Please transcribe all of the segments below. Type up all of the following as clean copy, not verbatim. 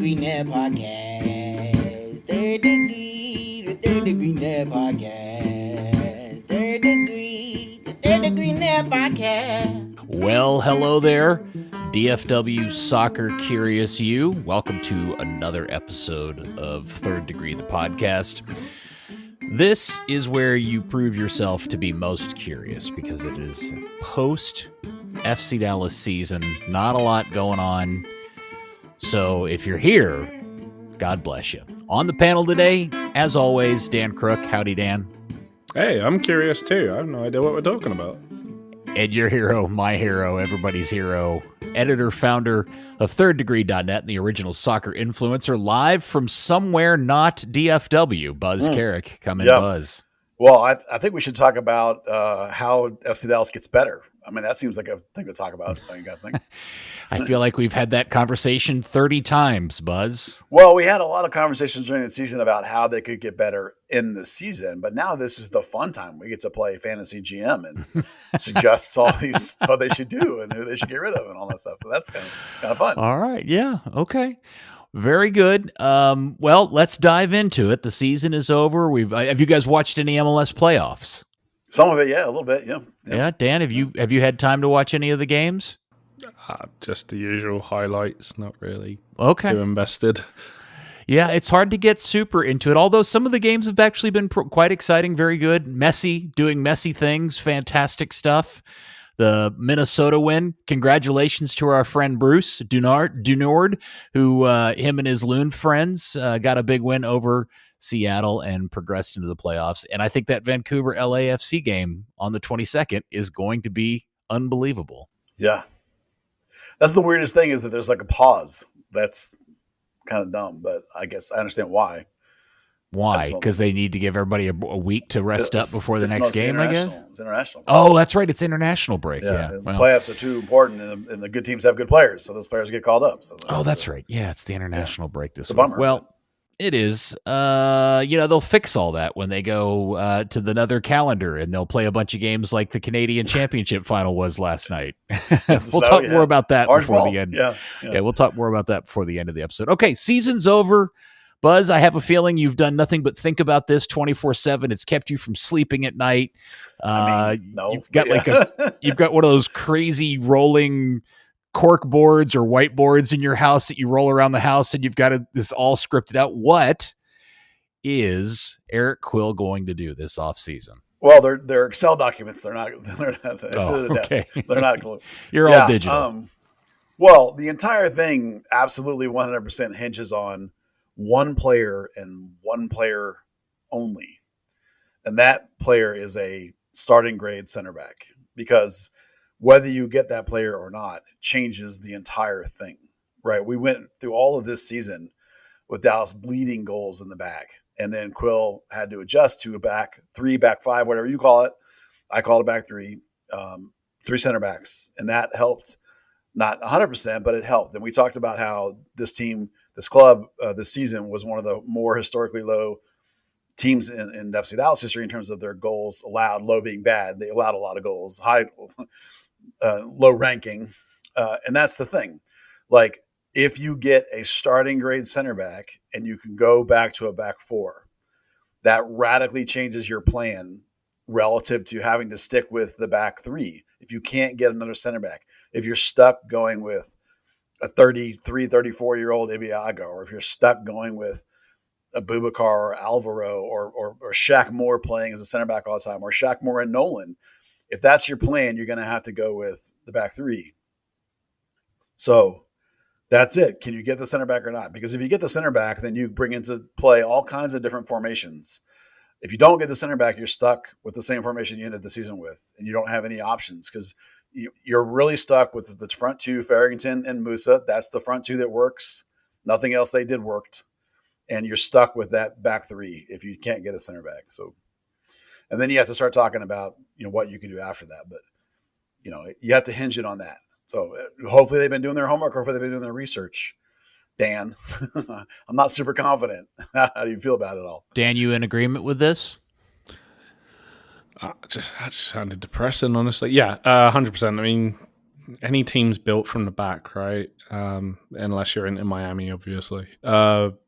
Degree Net Podcast. The Third Degree Net Podcast. The Third Degree Net Podcast. Well, hello there, DFW Soccer Curious You. Welcome to another episode of Third Degree, the podcast. This is where you prove yourself to be most curious because it is post FC Dallas season, not a lot going on. So if you're here, God bless you. On the panel today, as always, Dan Crooke. Howdy, Dan. Hey, I'm curious too. I have no idea what we're talking about. And your hero, my hero, everybody's hero, editor, founder of thirddegree.net and the original soccer influencer, live from somewhere not DFW, Buzz Carrick. Come in, Buzz. Well, I think we should talk about how FC Dallas gets better. I mean, that seems like a thing to talk about. Don't you guys think? I feel like we've had that conversation 30 times, Buzz. Well, we had a lot of conversations during the season about how they could get better in the season, but now this is the fun time. We get to play fantasy GM and suggest all these what they should do and who they should get rid of and all that stuff. So that's kind of fun. All right. Yeah. Okay. Very good. Well, let's dive into it. The season is over. Have you guys watched any MLS playoffs? Some of it, yeah, a little bit, yeah. Yeah, Dan, have you had time to watch any of the games? Just the usual highlights, not really too invested. Yeah, it's hard to get super into it, although some of the games have actually been quite exciting, very good. Messi doing Messi things, fantastic stuff. The Minnesota win, congratulations to our friend Bruce Dunord, who him and his Loon friends got a big win over Seattle and progressed into the playoffs. And I think that Vancouver LAFC game on the 22nd is going to be unbelievable. Yeah. That's the weirdest thing is that there's like a pause. That's kind of dumb, but I guess I understand why. Why? Because they need to give everybody a week to rest up before the next game, I guess? It's international. Oh, that's right. It's international break. Yeah. Well, playoffs are too important, and the good teams have good players, so those players get called up. So that's right. Yeah, it's the international break this week. Bummer. Well, it is. They'll fix all that when they go to another calendar, and they'll play a bunch of games like the Canadian Championship final was last night. We'll talk more about that before the end. Yeah, we'll talk more about that before the end of the episode. Okay, season's over. Buzz, I have a feeling you've done nothing but think about this 24/7. It's kept you from sleeping at night. No. You've got you've got one of those crazy rolling cork boards or whiteboards in your house that you roll around the house, and you've got this all scripted out. What is Eric Quill going to do this offseason? Well, they're Excel documents. They're not okay. They're not. You're all digital. Well, the entire thing absolutely 100% hinges on one player and one player only. And that player is a starting grade center back, because whether you get that player or not changes the entire thing, right? We went through all of this season with Dallas bleeding goals in the back. And then Quill had to adjust to a back three, back five, whatever you call it. I call it back three center backs. And that helped, not 100%, but it helped. And we talked about how this club this season was one of the more historically low teams in FC Dallas history in terms of their goals allowed, low being bad. They allowed a lot of goals, high, low ranking. And that's the thing. Like, if you get a starting grade center back and you can go back to a back four, that radically changes your plan relative to having to stick with the back three. If you can't get another center back, if you're stuck going with a 33, 34-year-old Ibiaga, or if you're stuck going with a Boubacar or Alvaro or Shaq Moore playing as a center back all the time, or Shaq Moore and Nolan, if that's your plan, you're going to have to go with the back three. So that's it. Can you get the center back or not? Because if you get the center back, then you bring into play all kinds of different formations. If you don't get the center back, you're stuck with the same formation you ended the season with, and you don't have any options because you're really stuck with the front two, Farrington and Musa. That's the front two that works. Nothing else they did worked. And you're stuck with that back three if you can't get a center back. So, and then you have to start talking about, what you can do after that. But, you have to hinge it on that. So hopefully they've been doing their homework, or hopefully they've been doing their research. Dan, I'm not super confident. How do you feel about it all? Dan, you in agreement with this? That just sounded depressing, honestly. Yeah, 100%. I mean, any team's built from the back, right? Unless you're in Miami, obviously. So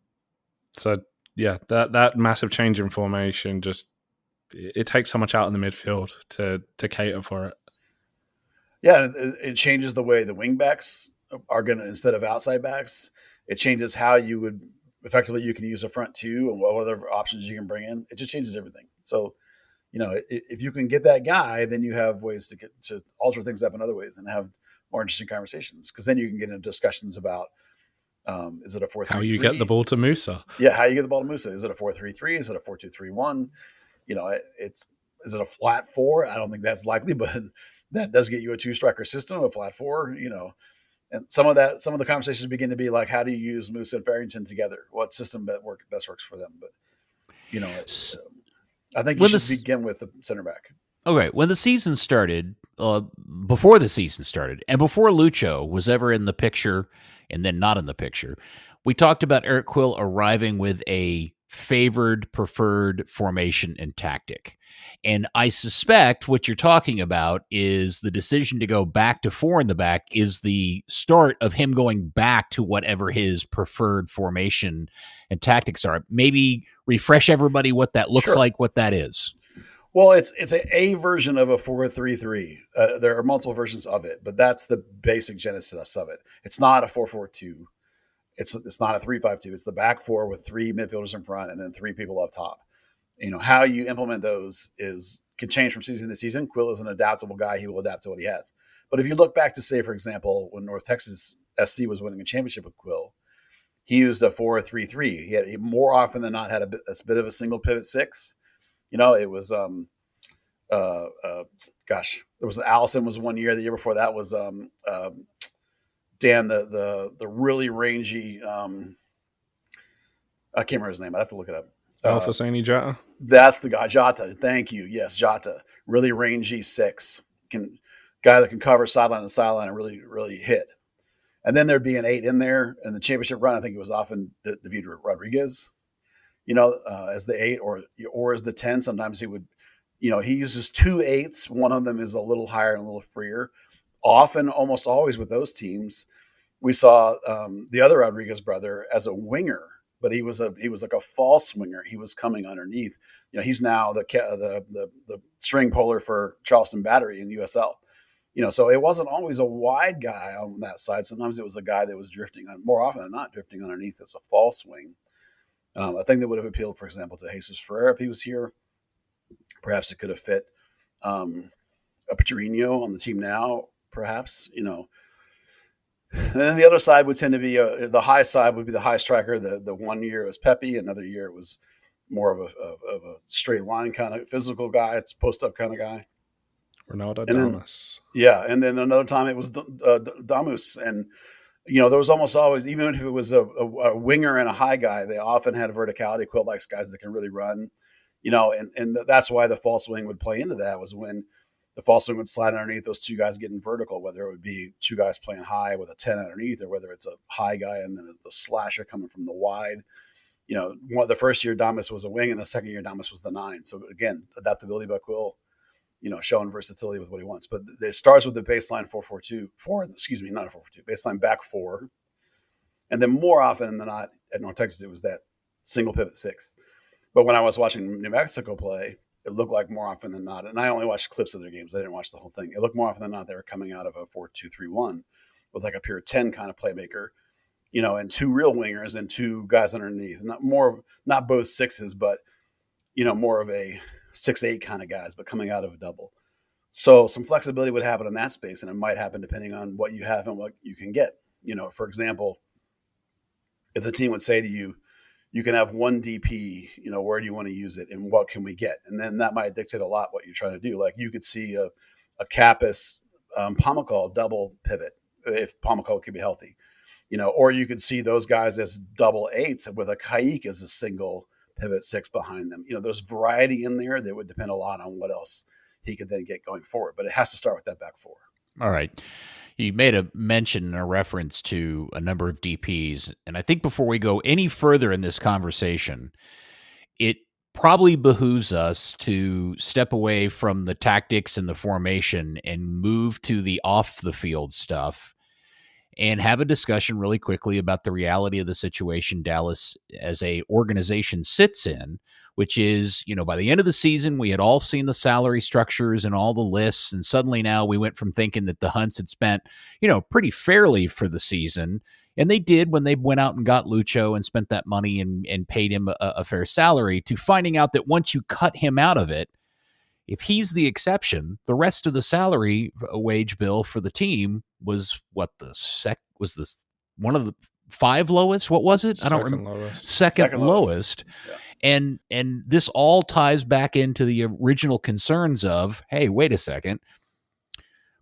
yeah, that massive change in formation just it takes so much out in the midfield to cater for it. Yeah, it changes the way the wing backs are going to, instead of outside backs, it changes how you would effectively you can use a front two and what other options you can bring in. It just changes everything. So, if you can get that guy, then you have ways to alter things up in other ways and have more interesting conversations, because then you can get into discussions about is it a 4-3-3? How you get the ball to Musa? Yeah, how you get the ball to Musa? Is it a 4-3-3? Is it a 4-2-3-1? Is it a flat four? I don't think that's likely, but that does get you a two-striker system, a flat four. And some of the conversations begin to be like, how do you use Musa and Farrington together? What system best works for them? But I think you should begin with the center back. Okay, when the season started, before the season started, and before Lucho was ever in the picture, and then not in the picture, we talked about Eric Quill arriving with a favored, preferred formation and tactic. And I suspect what you're talking about is the decision to go back to four in the back is the start of him going back to whatever his preferred formation and tactics are. Maybe refresh everybody what that looks like, what that is. Well, it's a version of a 4-3-3. There are multiple versions of it, but that's the basic genesis of it. It's not a 4-4-2. It's not a 3-5-2. It's the back four with three midfielders in front and then three people up top. How you implement those can change from season to season. Quill is an adaptable guy. He will adapt to what he has. But if you look back to, say, for example, when North Texas SC was winning a championship with Quill, he used a 4-3-3. He more often than not had a bit of a single pivot six. It was there was Allison was 1 year. The year before that was Dan, the really rangy. I can't remember his name. I'd have to look it up. Alfasani Jata. That's the guy. Jata. Thank you. Yes, Jata. Really rangy six. Guy that can cover sideline to sideline and really, really hit. And then there'd be an 8 in there. In the championship run, I think it was often David Rodriguez, as the 8 or as the 10. Sometimes he would, he uses 2 8s. One of them is a little higher and a little freer. Often, almost always with those teams, we saw the other Rodriguez brother as a winger, but he was like a false winger. He was coming underneath. He's now the string puller for Charleston Battery in USL. So it wasn't always a wide guy on that side. Sometimes it was a guy that was more often than not, drifting underneath as a false wing. I think that would have appealed, for example, to Jesus Ferreira if he was here. Perhaps it could have fit a Pedrinho on the team now. Perhaps, And then the other side would tend to be the high side would be the high striker. The 1 year it was Pepe, another year it was more of a straight line kind of physical guy. It's post up kind of guy. Ronaldo Damus. And then another time it was Damus, and there was almost always, even if it was a winger and a high guy, they often had verticality. Quill likes guys that can really run, and that's why the false wing would play into that, was when the false wing would slide underneath those two guys getting vertical, whether it would be two guys playing high with a 10 underneath, or whether it's a high guy and then the slasher coming from the wide. The first year Damas was a wing, and the second year Damas was the 9. So again, adaptability by Quill, showing versatility with what he wants. But it starts with the baseline 4-4-2, not a 4-4-2, baseline back four. And then more often than not at North Texas, it was that single pivot 6. But when I was watching New Mexico play, it looked like more often than not, and I only watched clips of their games. I didn't watch the whole thing. It looked more often than not they were coming out of a 4-2-3-1 with like a pure 10 kind of playmaker, and 2 real wingers and 2 guys underneath. Not both 6s, but more of a 6-8 kind of guys, but coming out of a double. So some flexibility would happen in that space, and it might happen depending on what you have and what you can get. For example, if the team would say to you, you can have one DP, where do you want to use it and what can we get? And then that might dictate a lot what you're trying to do. Like you could see a Kappas Pomacall double pivot if Pomacall could be healthy, or you could see those guys as double 8s with a Kayik as a single pivot 6 behind them. There's variety in there that would depend a lot on what else he could then get going forward. But it has to start with that back four. All right. You made a mention, a reference to a number of DPs. And I think before we go any further in this conversation, it probably behooves us to step away from the tactics and the formation and move to the off the field stuff and have a discussion really quickly about the reality of the situation Dallas as a organization sits in, which is, by the end of the season, we had all seen the salary structures and all the lists. And suddenly now we went from thinking that the Hunts had spent, pretty fairly for the season. And they did when they went out and got Lucho and spent that money and paid him a fair salary, to finding out that once you cut him out of it, if he's the exception, the rest of the salary wage bill for the team was one of the 5 lowest. What was it? I don't remember. Second lowest. Yeah. And this all ties back into the original concerns of, hey, wait a second.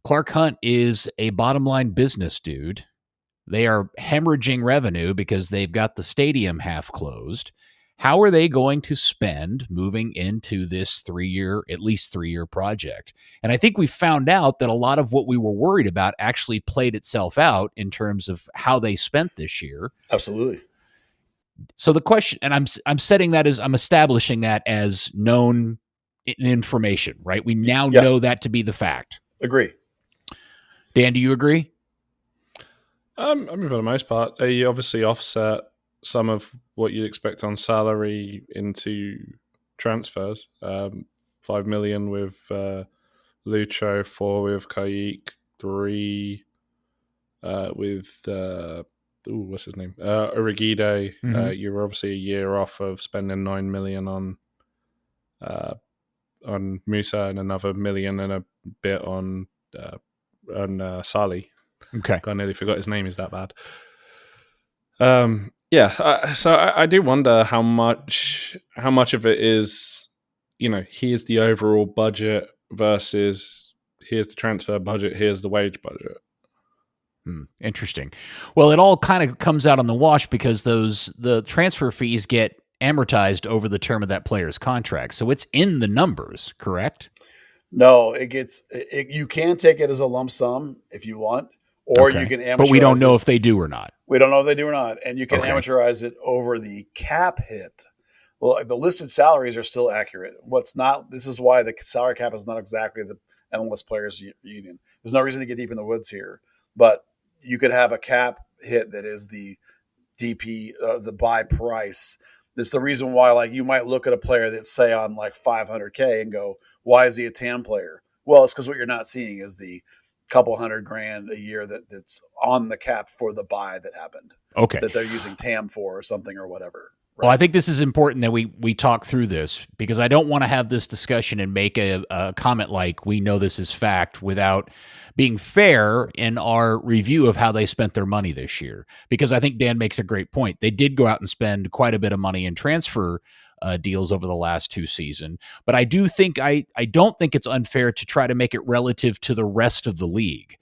Clark Hunt is a bottom line business dude. They are hemorrhaging revenue because they've got the stadium half closed. How are they going to spend moving into this at least 3-year project? And I think we found out that a lot of what we were worried about actually played itself out in terms of how they spent this year. Absolutely. So the question, and I'm establishing that as known information, right? We now know that to be the fact. Agree. Dan, do you agree? I mean, for the most part, you obviously offset some of what you'd expect on salary into transfers. 5 million with Lucho, 4 with Kayik, 3 with what's his name? Urigide. Mm-hmm. You're obviously a year off of spending 9 million on Musa and another million and a bit on Sali. Okay, I nearly forgot his name. Is that bad? So I do wonder how much of it is, here's the overall budget versus here's the transfer budget, here's the wage budget. Interesting. Well, it all kind of comes out on the wash because the transfer fees get amortized over the term of that player's contract. So it's in the numbers, correct? No, you can take it as a lump sum if you want, or you can amortize. But we don't know if they do or not. We don't know if they do or not. And you can amortize it over the cap hit. Well, the listed salaries are still accurate. This is why the salary cap is not exactly the MLS Players Union. There's no reason to get deep in the woods here, but you could have a cap hit that is the DP, the buy price. That's the reason why, you might look at a player that's say on $500K and go, why is he a TAM player? Well, it's because what you're not seeing is the couple $100,000 a year that's on the cap for the buy that happened. Okay. That they're using TAM for or something or whatever. Right? Well, I think this is important that we talk through this because I don't want to have this discussion and make a comment like we know this is fact without being fair in our review of how they spent their money this year. Because I think Dan makes a great point. They did go out and spend quite a bit of money in transfer deals over the last 2 seasons. But I do think I don't think it's unfair to try to make it relative to the rest of the league.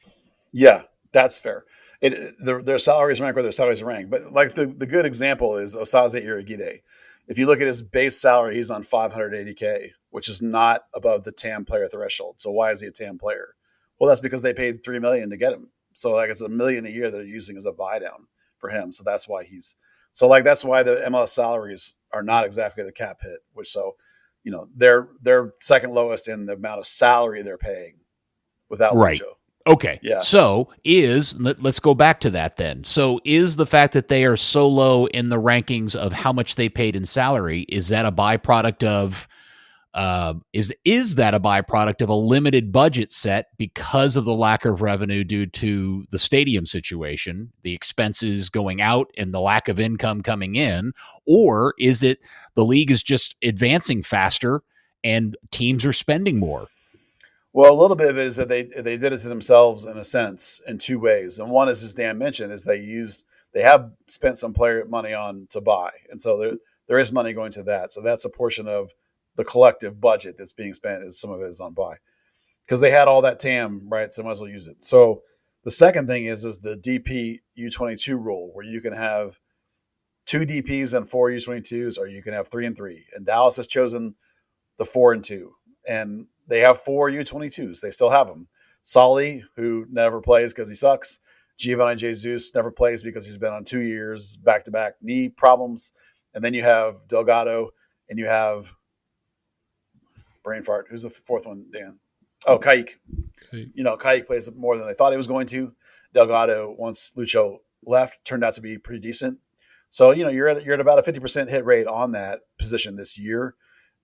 Yeah, that's fair. Their salaries rank where their salaries rank. But the good example is Osaze Irigide. If you look at his base salary, he's on $580K, which is not above the TAM player threshold. So why is he a TAM player? Well, that's because they paid $3 million to get him. So it's $1 million a year they're using as a buy down for him. So that's why that's why the MLS salaries are not exactly the cap hit, they're second lowest in the amount of salary they're paying without right. Lucho. Okay. Yeah. So let's go back to that then. So is the fact that they are so low in the rankings of how much they paid in salary, is that a byproduct of is that a byproduct of a limited budget set because of the lack of revenue due to the stadium situation, the expenses going out and the lack of income coming in? Or is it the league is just advancing faster and teams are spending more? Well, a little bit of it is that they did it to themselves in a sense in 2 ways. And one is, as Dan mentioned, is they have spent some player money on to buy. And so there is money going to that. So that's a portion of the collective budget that's being spent, is some of it is on buy. Because they had all that TAM, right? So might as well use it. So the second thing is the DP U22 rule, where you can have 2 DPs and 4 U22s, or you can have 3 and 3. And Dallas has chosen the 4 and 2. And they have 4 U22s. They still have them. Solly, who never plays because he sucks. Giovanni Jesus never plays because he's been on 2 years back-to-back knee problems. And then you have Delgado and you have brain fart. Who's the fourth one, Dan? Oh, Kayik. Okay. Kayik plays more than they thought he was going to. Delgado, once Lucho left, turned out to be pretty decent. So, you're at about a 50% hit rate on that position this year,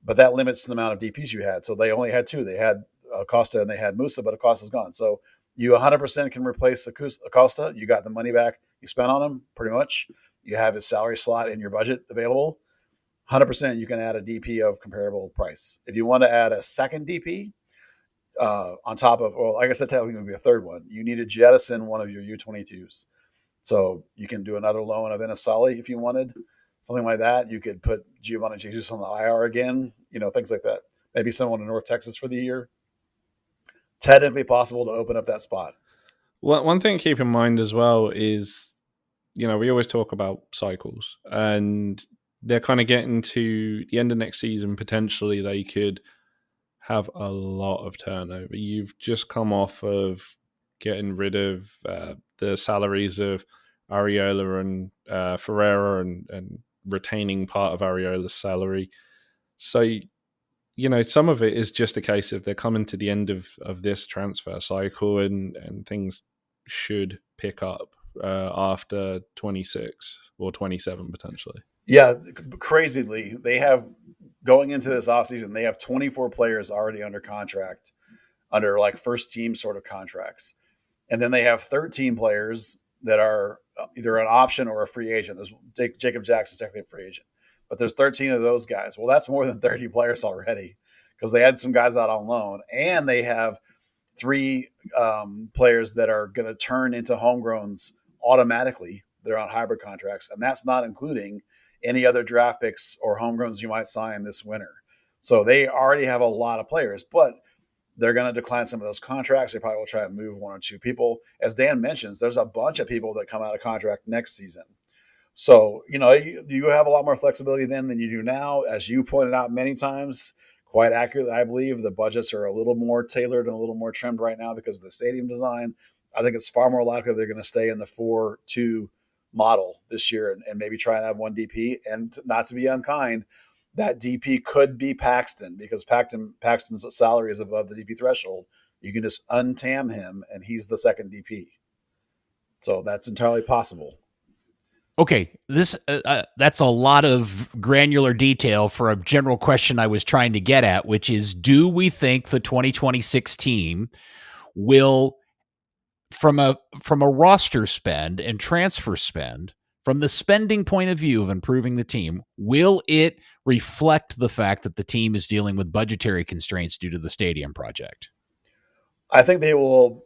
but that limits the amount of DPs you had. So they only had two. They had Acosta and they had Musa, but Acosta's gone. So you 100% can replace Acosta. You got the money back you spent on him, pretty much. You have his salary slot in your budget available. 100% you can add a DP of comparable price. If you want to add a second DP on top of, well, like I said, technically it would be a third one. You need to jettison one of your U22s. So you can do another loan of Inasali if you wanted, something like that. You could put Giovanni Jesus on the IR again, things like that. Maybe someone in North Texas for the year. Technically possible to open up that spot. Well, one thing to keep in mind as well is, we always talk about cycles, and they're kind of getting to the end of next season. Potentially they could have a lot of turnover. You've just come off of getting rid of the salaries of Areola and Ferreira and retaining part of Areola's salary. So, some of it is just a case of they're coming to the end of this transfer cycle and things should pick up after 26 or 27 potentially. Yeah, crazily, they have, going into this offseason, they have 24 players already under contract, under like first team sort of contracts. And then they have 13 players that are either an option or a free agent. There's Jacob Jackson's technically a free agent, but there's 13 of those guys. Well, that's more than 30 players already because they had some guys out on loan, and they have 3 players that are going to turn into homegrowns automatically. They're on hybrid contracts, and that's not including any other draft picks or homegrowns you might sign this winter. So they already have a lot of players, but they're going to decline some of those contracts. They probably will try and move 1 or 2 people. As Dan mentions, there's a bunch of people that come out of contract next season. So, you have a lot more flexibility then than you do now. As you pointed out many times, quite accurately, I believe the budgets are a little more tailored and a little more trimmed right now because of the stadium design. I think it's far more likely they're going to stay in the 4-2 model this year and maybe try and have 1 DP. And not to be unkind, that DP could be Paxton because Paxton's salary is above the DP threshold. You can just untam him and he's the second DP. So that's entirely possible. Okay, this that's a lot of granular detail for a general question I was trying to get at, which is, do we think the 2026 team will, from a roster spend and transfer spend, from the spending point of view of improving the team, will it reflect the fact that the team is dealing with budgetary constraints due to the stadium project? I think they will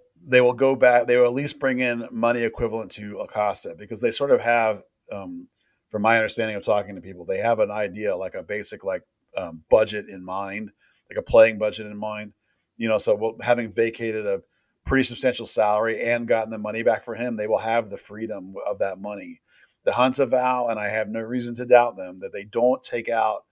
go back. They will at least bring in money equivalent to Acosta because they sort of have, from my understanding of talking to people, they have an idea, like a basic budget in mind, like a playing budget in mind. So having vacated a pretty substantial salary and gotten the money back for him, they will have the freedom of that money. The Hunts avow, and I have no reason to doubt them, that they don't take out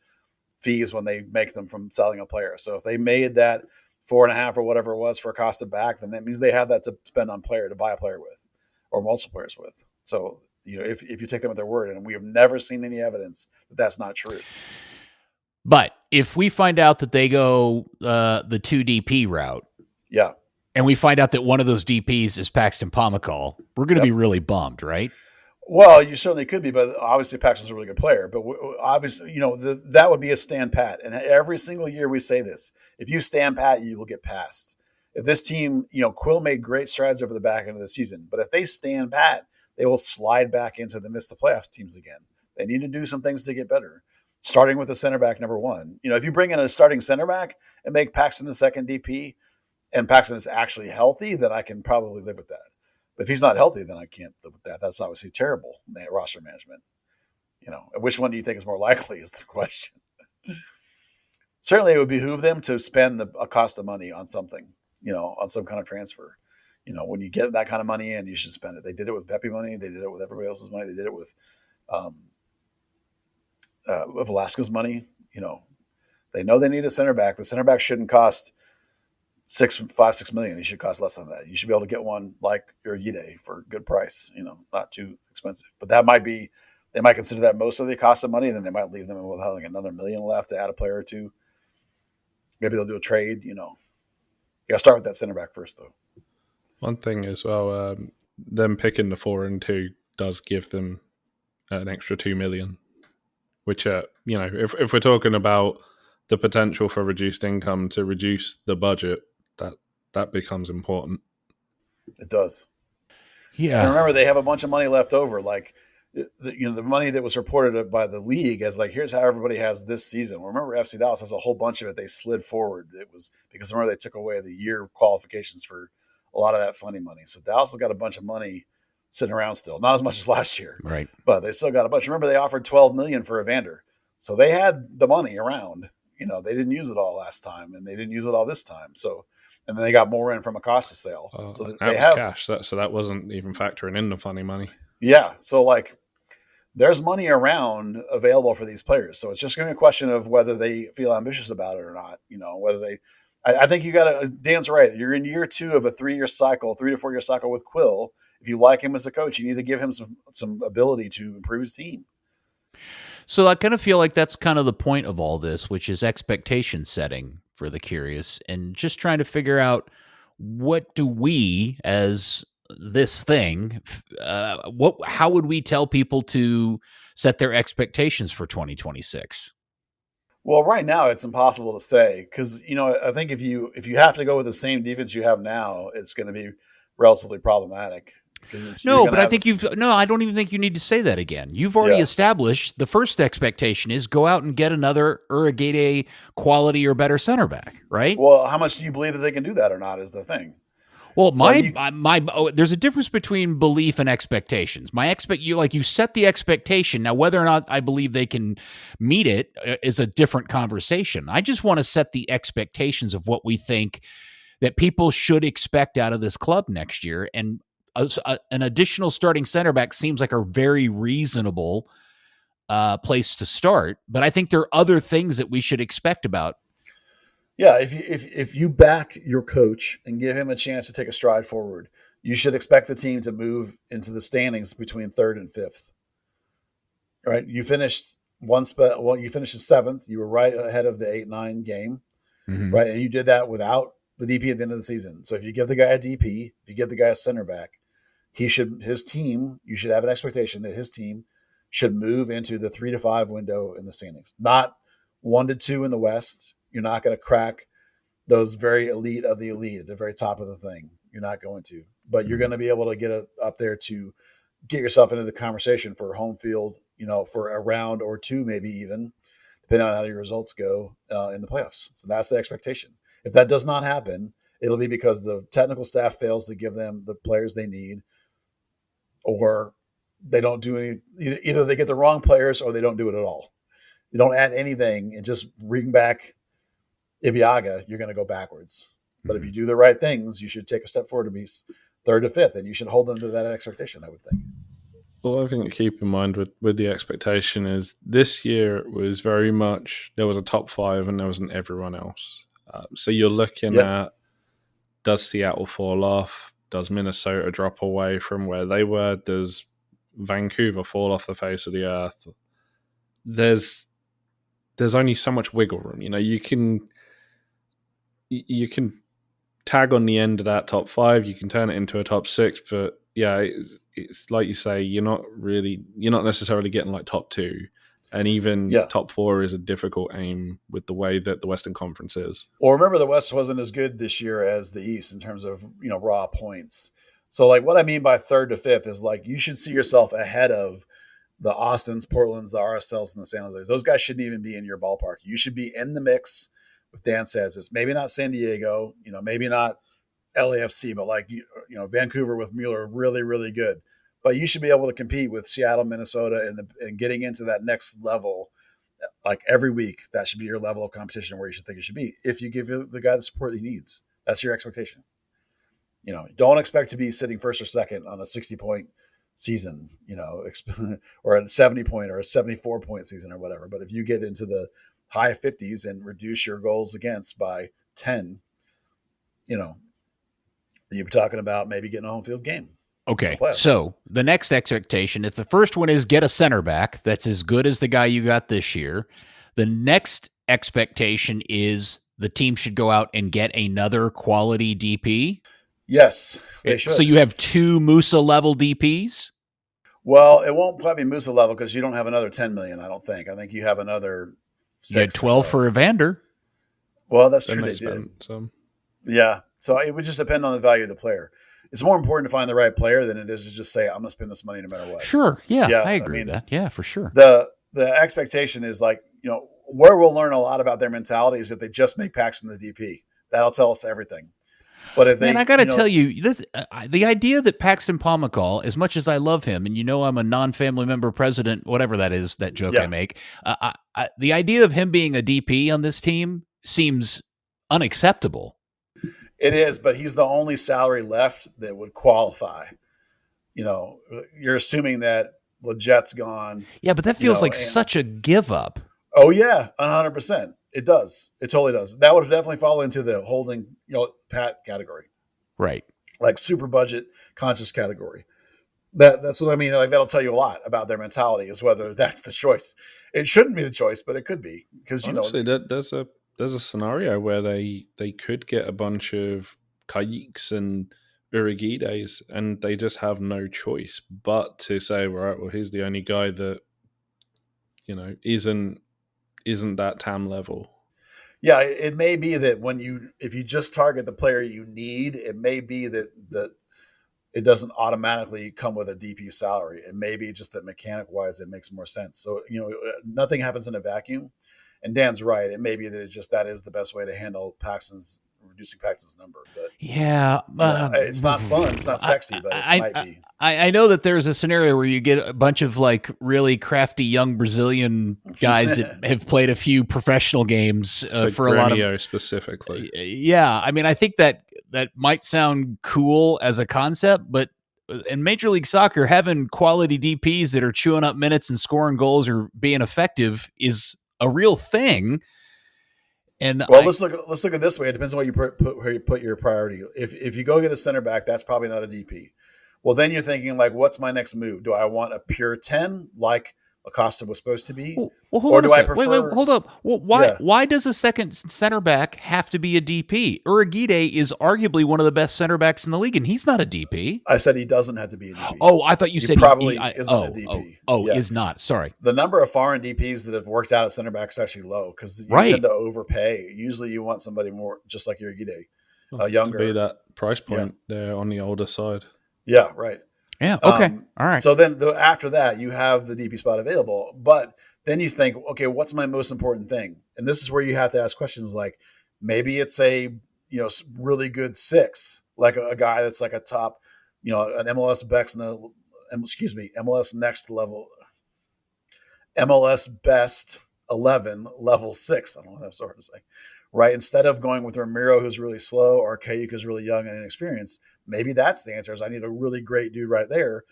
fees when they make them from selling a player. So if they made that 4.5 or whatever it was for Acosta back, then that means they have that to spend on player, to buy a player with, or multiple players with. So, if you take them at their word, and we have never seen any evidence that that's not true. But if we find out that they go the 2 DP route, yeah, and we find out that one of those DPs is Paxton Pomykal, we're going to be really bummed, right? Well, you certainly could be, but obviously Paxton's a really good player. But obviously, that would be a stand pat. And every single year we say this: if you stand pat, you will get passed. If this team, Quill made great strides over the back end of the season, but if they stand pat, they will slide back into the miss the playoffs teams again. They need to do some things to get better, starting with the center back number 1. If you bring in a starting center back and make Paxton the second DP, and Paxton is actually healthy, then I can probably live with that. But if he's not healthy, then I can't live with that. That's obviously terrible roster management. Which one do you think is more likely is the question. Certainly it would behoove them to spend the Acosta money on something, on some kind of transfer. When you get that kind of money in, you should spend it. They did it with Pepe money. They did it with everybody else's money. They did it with Velasco's money. They know they need a center back. The center back shouldn't cost $6 million. He should cost less than that. You should be able to get one like Urguide for a good price, not too expensive. But they might consider that most of the cost of money, and then they might leave them with having another $1 million left to add a player or 2. Maybe they'll do a trade. You got to start with that center back first, though. One thing as well, them picking the 4 and 2 does give them an extra $2 million, which if we're talking about the potential for reduced income to reduce the budget, that becomes important. It does. Yeah. And remember, they have a bunch of money left over. Like, the money that was reported by the league as like, here's how everybody has this season. Remember, FC Dallas has a whole bunch of it. They slid forward. It was because remember they took away the year qualifications for a lot of that funding money. So Dallas has got a bunch of money sitting around still, not as much as last year, Right? But they still got a bunch. Remember, they offered $12 million for Evander, so they had the money around. They didn't use it all last time, and they didn't use it all this time. So. And then they got more in from a Costa sale. So that they was have cash. So that wasn't even factoring in the funny money. Yeah. So like there's money around available for these players. So it's just going to be a question of whether they feel ambitious about it or not. Whether they, I think you got to, Dan's right. You're in year 2 of a 3-year cycle, 3 to 4 year cycle with Quill. If you like him as a coach, you need to give him some ability to improve his team. So I kind of feel like that's kind of the point of all this, which is expectation setting for the curious and just trying to figure out what do we as this thing, how would we tell people to set their expectations for 2026? Well, right now it's impossible to say because, I think if you have to go with the same defense you have now, it's going to be relatively problematic. No, but I think I don't even think you need to say that again. You've already established the first expectation is go out and get another Uragade quality or better center back, right? Well, how much do you believe that they can do that or not is the thing. Well, there's a difference between belief and expectations. You set the expectation. Now, whether or not I believe they can meet it is a different conversation. I just want to set the expectations of what we think that people should expect out of this club next year. And an additional starting center back seems like a very reasonable place to start. But I think there are other things that we should expect about. Yeah, if you back your coach and give him a chance to take a stride forward, you should expect the team to move into the standings between 3rd and 5th. Right? You finished you finished 7th. You were right ahead of the 8-9 game, right? And you did that without the DP at the end of the season. So if you give the guy a DP, if you give the guy a center back, you should have an expectation that his team should move into the 3 to 5 window in the standings, not 1 to 2 in the West. You're not going to crack those very elite of the elite at the very top of the thing. You're not going to, but you're going to be able to get up there to get yourself into the conversation for home field, for a round or 2, maybe even, depending on how your results go in the playoffs. So that's the expectation. If that does not happen, it'll be because the technical staff fails to give them the players they need, or they don't do any. Either they get the wrong players or they don't do it at all. You don't add anything and just bring back Ibiaga, you're going to go backwards. But if you do the right things, you should take a step forward to be 3rd to 5th, and you should hold them to that expectation, I would think. Well, I think to keep in mind with the expectation is this year it was very much there was a top 5 and there wasn't everyone else. So you're looking at, does Seattle fall off? Does Minnesota drop away from where they were? Does Vancouver fall off the face of the earth? There's only so much wiggle room. You can tag on the end of that top 5. You can turn it into a top 6, but it's like you say, you're not necessarily getting like top 2, and even top 4 is a difficult aim with the way that the Western Conference is. Well, remember the West wasn't as good this year as the East in terms of raw points. So like what I mean by 3rd to 5th is like you should see yourself ahead of the Austins, Portlands, the RSLs, and the San Jose's. Those guys shouldn't even be in your ballpark. You should be in the mix. With Dan says it's maybe not San Diego, maybe not LAFC, but like Vancouver with Mueller, really, really good. But you should be able to compete with Seattle, Minnesota, and getting into that next level, like every week. That should be your level of competition where you should think it should be. If you give the guy the support he needs, that's your expectation. Don't expect to be sitting 1st or 2nd on a 60-point season, or a 70-point or a 74-point season or whatever. But if you get into the high 50s and reduce your goals against by 10, you're talking about maybe getting a home field game. Okay, so the next expectation, if the first one is get a center back that's as good as the guy you got this year, the next expectation is the team should go out and get another quality DP? Yes, they should. So you have 2 Musa level DPs? Well, it won't probably be Musa level because you don't have another 10 million. I don't think. I think you have another 6. You had 12 for Evander. Well, that's Then true. they They did. spent some. Yeah. So it would just depend on the value of the player. It's more important to find the right player than it is to just say, I'm going to spend this money no matter what. Sure. Yeah, Yeah, I agree with that. Yeah, for sure. The expectation is like, where we'll learn a lot about their mentality is that they just make Paxton the DP. That'll tell us everything. But if they, and I got to tell you, this the idea that Paxton Pomykal, as much as I love him, and I'm a non-family member president, whatever that is, that joke I make, the idea of him being a DP on this team seems unacceptable. It is, but he's the only salary left that would qualify. You're assuming that Legette's gone. Yeah, but that feels like such a give up. Oh yeah, 100%. It does. It totally does. That would definitely fall into the holding, Pat category, right? Like super budget conscious category. That's what I mean. Like that'll tell you a lot about their mentality, is whether that's the choice. It shouldn't be the choice, but it could be because Honestly, there's a scenario where they could get a bunch of Kayks and Urigides, and they just have no choice but to say, right, well, here's the only guy that isn't that TAM level. Yeah, it may be that if you just target the player you need, it may be that it doesn't automatically come with a DP salary. It may be just that mechanic wise, it makes more sense. So, nothing happens in a vacuum. And Dan's right. It may be that that is the best way to handle reducing Paxton's number. But yeah, it's not fun. It's not sexy, but it might be. I know that there's a scenario where you get a bunch of like really crafty young Brazilian guys that have played a few professional games for a lot of specifically. Yeah, I mean, I think that might sound cool as a concept, but in Major League Soccer, having quality DPs that are chewing up minutes and scoring goals or being effective is a real thing. And let's look at it this way. It depends on where you put your priority. If you go get a center back, that's probably not a DP. Well, then you're thinking like, what's my next move? Do I want a pure 10 like Acosta was supposed to be? Well, hold on a second. Wait, hold up. Well, why does a second center back have to be a DP? Urigide is arguably one of the best center backs in the league, and he's not a DP. I said he doesn't have to be a DP. Oh, I thought you said probably isn't a DP. Is not. Sorry. The number of foreign DPs that have worked out at center back is actually low because you tend to overpay. Usually you want somebody more just like Urigide, younger. To be that price point there on the older side. Yeah, right. Yeah, okay. All right. So then after that, you have the DP spot available. But then you think, okay, what's my most important thing? And this is where you have to ask questions like, maybe it's a really good 6, like a guy that's like a top, an MLS next level, MLS best 11 level 6. I don't know what that's hard to say. Right. Instead of going with Ramiro, who's really slow, or Kayuk, who's really young and inexperienced, maybe that's the answer. Is I need a really great dude right there.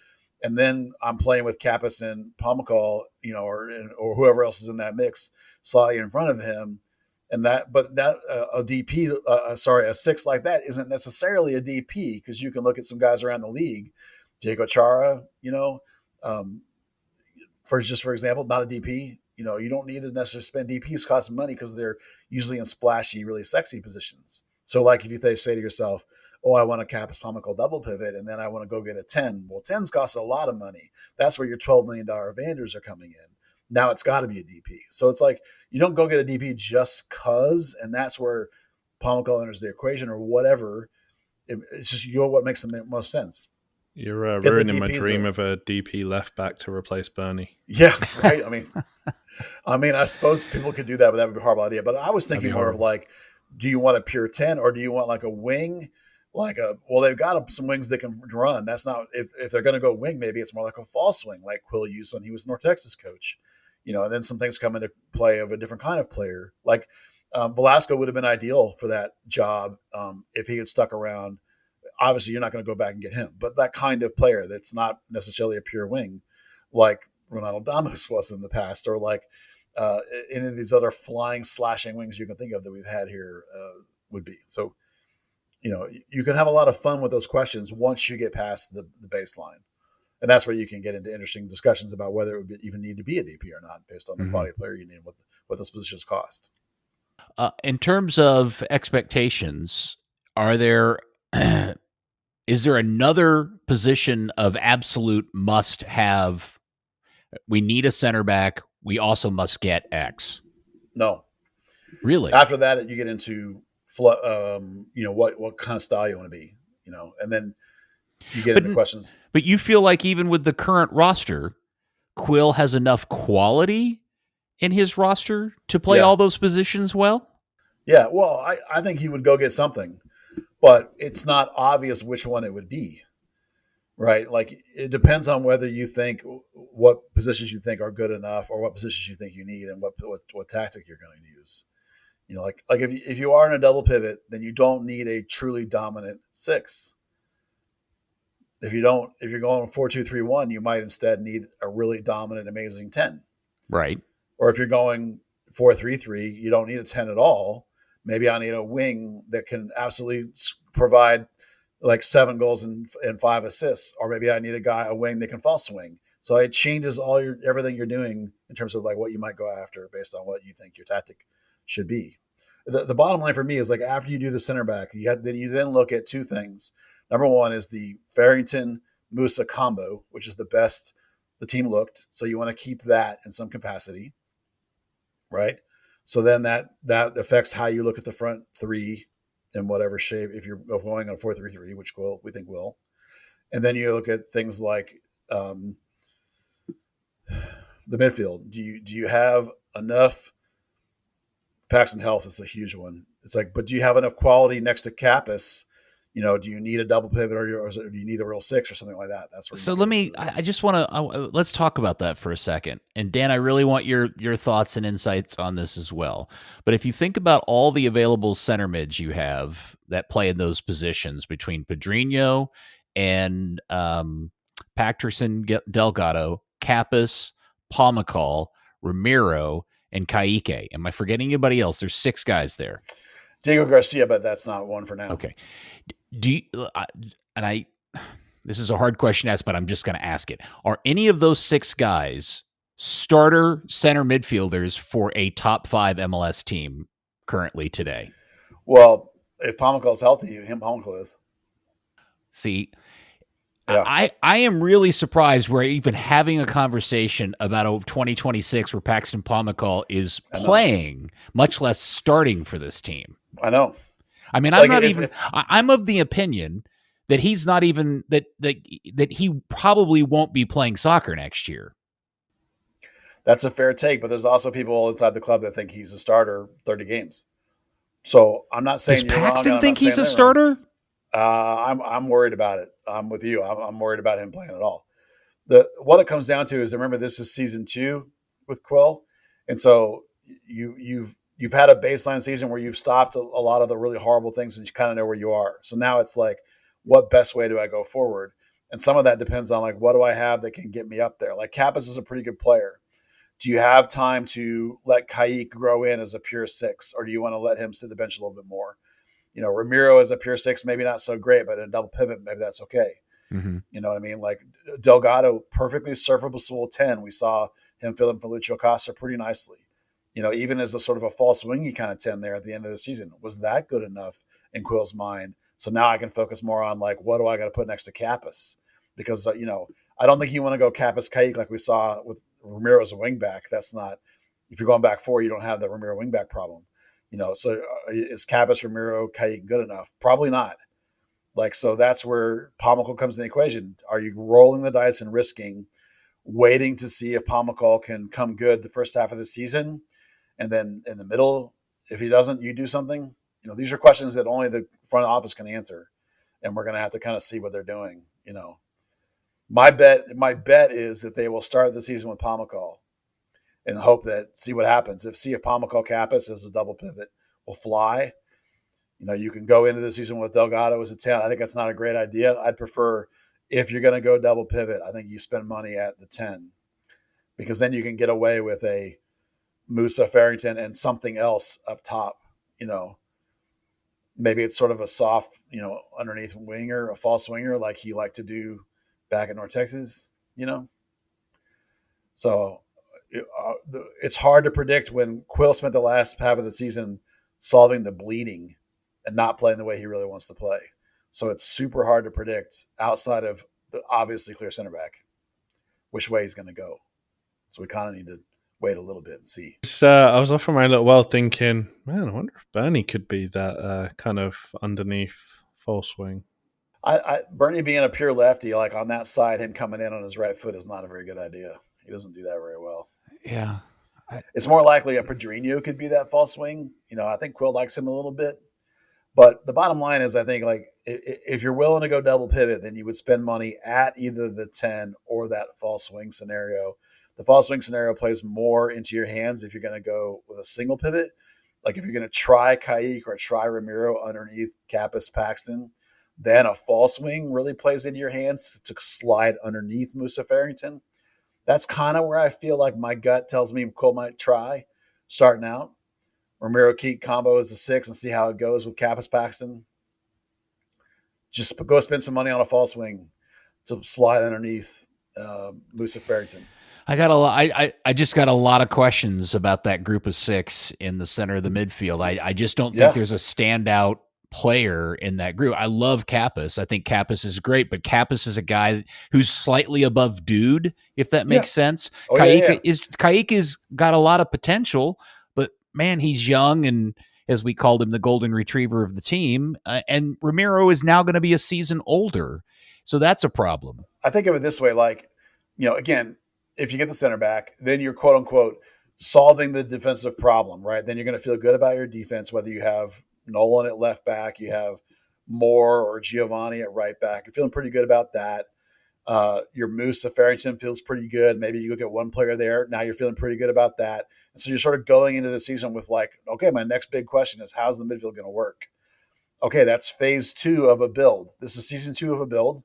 And then I'm playing with Kappas and Pomykal, or whoever else is in that mix, slightly in front of him. And a DP, a 6 like that isn't necessarily a DP, because you can look at some guys around the league, Diego Chara, for example, not a DP. You don't need to necessarily spend DPs cost money because they're usually in splashy, really sexy positions. So like if you say to yourself, oh, I want a Kappas Pomykal double pivot, and then I want to go get a 10. Well, 10s cost a lot of money. That's where your $12 million Vanders are coming in. Now it's got to be a DP. So it's like you don't go get a DP just because, and that's where Pomykal enters the equation or whatever. It's just what makes the most sense. You're ruining my dream of a DP left back to replace Bernie. Yeah, right. I mean, I suppose people could do that, but that would be a horrible idea. But I was thinking more of like, do you want a pure 10 or do you want like a wing? They've got some wings that can run. That's not, if they're going to go wing, maybe it's more like a false wing, like Quill used when he was North Texas coach, and then some things come into play of a different kind of player. Like Velasco would have been ideal for that job if he had stuck around. Obviously, you're not going to go back and get him, but that kind of player that's not necessarily a pure wing, like Ronaldo Damos was in the past, or like any of these other flying, slashing wings you can think of that we've had here would be. So, you can have a lot of fun with those questions once you get past the baseline. And that's where you can get into interesting discussions about whether it would even need to be a DP or not based on the quality of player you need and what those positions cost. In terms of expectations, are there is there another position of absolute must have? We need a center back. We also must get X. No. Really? After that, you get into what kind of style you want to be, and then you get into questions. But you feel like even with the current roster, Quill has enough quality in his roster to play all those positions well? Yeah, well, I think he would go get something, but it's not obvious which one it would be, right? Like, it depends on whether you think what positions you think are good enough or what positions you think you need and what tactic you're going to use. Like if you are in a double pivot, then you don't need a truly dominant 6. If you're going 4-2-3-1, you might instead need a really dominant, amazing 10. Right. Or if you're going 4-3-3, you don't need a 10 at all. Maybe I need a wing that can absolutely provide like 7 goals and 5 assists. Or maybe I need a wing that can false swing. So it changes everything you're doing in terms of like what you might go after based on what you think your tactic should be. The bottom line for me is like after you do the center back, you then look at 2 things. Number one is the Farrington-Musa combo, which is the best the team looked. So you want to keep that in some capacity, right? So then that affects how you look at the front 3 in whatever shape, if you're going on 4-3-3, which we think will. And then you look at things like the midfield. Do you have enough? Paxton Health is a huge one. It's like, but do you have enough quality next to Kappas? Do you need a double pivot or do you need a real 6 or something like that? That's where. So I just want to let's talk about that for a second. And Dan, I really want your thoughts and insights on this as well. But if you think about all the available center mids you have that play in those positions between Pedrinho and Patterson, Delgado, Kappas, Pomacall, Ramiro, and Kaique. Am I forgetting anybody else? There's 6 guys there. Diego Garcia, but that's not one for now. Okay. This is a hard question to ask, but I'm just going to ask it. Are any of those 6 guys starter center midfielders for a top 5 MLS team currently today? Well, if Pomacall's healthy, Pomacall is. See, yeah. I am really surprised we're even having a conversation about a 2026 where Paxton Pomacall is playing, much less starting for this team. I know. I mean, I'm of the opinion that he's not even that he probably won't be playing soccer next year. That's a fair take, but there's also people inside the club that think he's a starter 30 games. So I'm not saying does Paxton think he's a starter? I'm worried about it. I'm with you. I'm worried about him playing at all. What it comes down to is, remember, this is season 2 with Quill, and so you've had a baseline season where you've stopped a lot of the really horrible things and you kind of know where you are. So now it's like, what best way do I go forward? And some of that depends on like, what do I have that can get me up there? Like Kappas is a pretty good player. Do you have time to let Kaique grow in as a pure 6, or do you want to let him sit the bench a little bit more? Ramiro as a pure 6, maybe not so great, but in a double pivot, maybe that's okay. Mm-hmm. You know what I mean? Like Delgado, perfectly serviceable 10. We saw him fill in for Lucho Costa pretty nicely. Even as a sort of a false wingy kind of 10 there at the end of the season. Was that good enough in Quill's mind? So now I can focus more on like, what do I got to put next to Kappas? Because, I don't think you want to go Kappas Kaique like we saw with Ramiro as a wingback. That's not, if you're going back 4, you don't have the Ramiro wingback problem. So is Kappas, Ramiro, Kaique good enough? Probably not. Like, so that's where Pomacall comes in the equation. Are you rolling the dice and risking waiting to see if Pomacall can come good the first half of the season? And then in the middle, if he doesn't, you do something. These are questions that only the front office can answer. And we're going to have to kind of see what they're doing. My bet is that they will start the season with Pomacall and hope see what happens. See if Pomacall Kappas as a double pivot will fly. You can go into the season with Delgado as a 10. I think that's not a great idea. I'd prefer, if you're going to go double pivot, I think you spend money at the 10, because then you can get away with a Musa, Farrington, and something else up top. Maybe it's sort of a soft, underneath winger, a false winger, like he liked to do back in North Texas. So it's hard to predict when Quill spent the last half of the season solving the bleeding and not playing the way he really wants to play. So it's super hard to predict outside of the obviously clear center back which way he's going to go. So we kind of need to wait a little bit and see. I was off for my little while thinking, man, I wonder if Bernie could be that kind of underneath false wing. Bernie being a pure lefty, like on that side, him coming in on his right foot is not a very good idea. He doesn't do that very well. Yeah. It's more likely a Pedrinho could be that false wing. I think Quill likes him a little bit. But the bottom line is, I think, like, if you're willing to go double pivot, then you would spend money at either the 10 or that false wing scenario. The false wing scenario plays more into your hands if you're going to go with a single pivot. Like if you're going to try Kayik or try Ramiro underneath Kappas Paxton, then a false wing really plays into your hands to slide underneath Musa Farrington. That's kind of where I feel like my gut tells me Quill might try starting out. Ramiro Keat combo as a 6 and see how it goes with Kappas Paxton. Just go spend some money on a false wing to slide underneath Musa Farrington. I just got a lot of questions about that group of 6 in the center of the midfield. I just don't think there's a standout player in that group. I love Kappas. I think Kappas is great, but Kappas is a guy who's slightly above Dude, if that makes sense. Kayik is got a lot of potential, but man, he's young, and as we called him, the golden retriever of the team. And Ramiro is now going to be a season older, so that's a problem. I think of it this way: like, again, if you get the center back, then you're quote unquote solving the defensive problem, right? Then you're going to feel good about your defense, whether you have Nolan at left back, you have Moore or Giovanni at right back. You're feeling pretty good about that. Your Musa Farrington feels pretty good. Maybe you go get one player there. Now you're feeling pretty good about that. And so you're sort of going into the season with like, okay, my next big question is how's the midfield going to work? Okay, that's phase 2 of a build. This is season 2 of a build.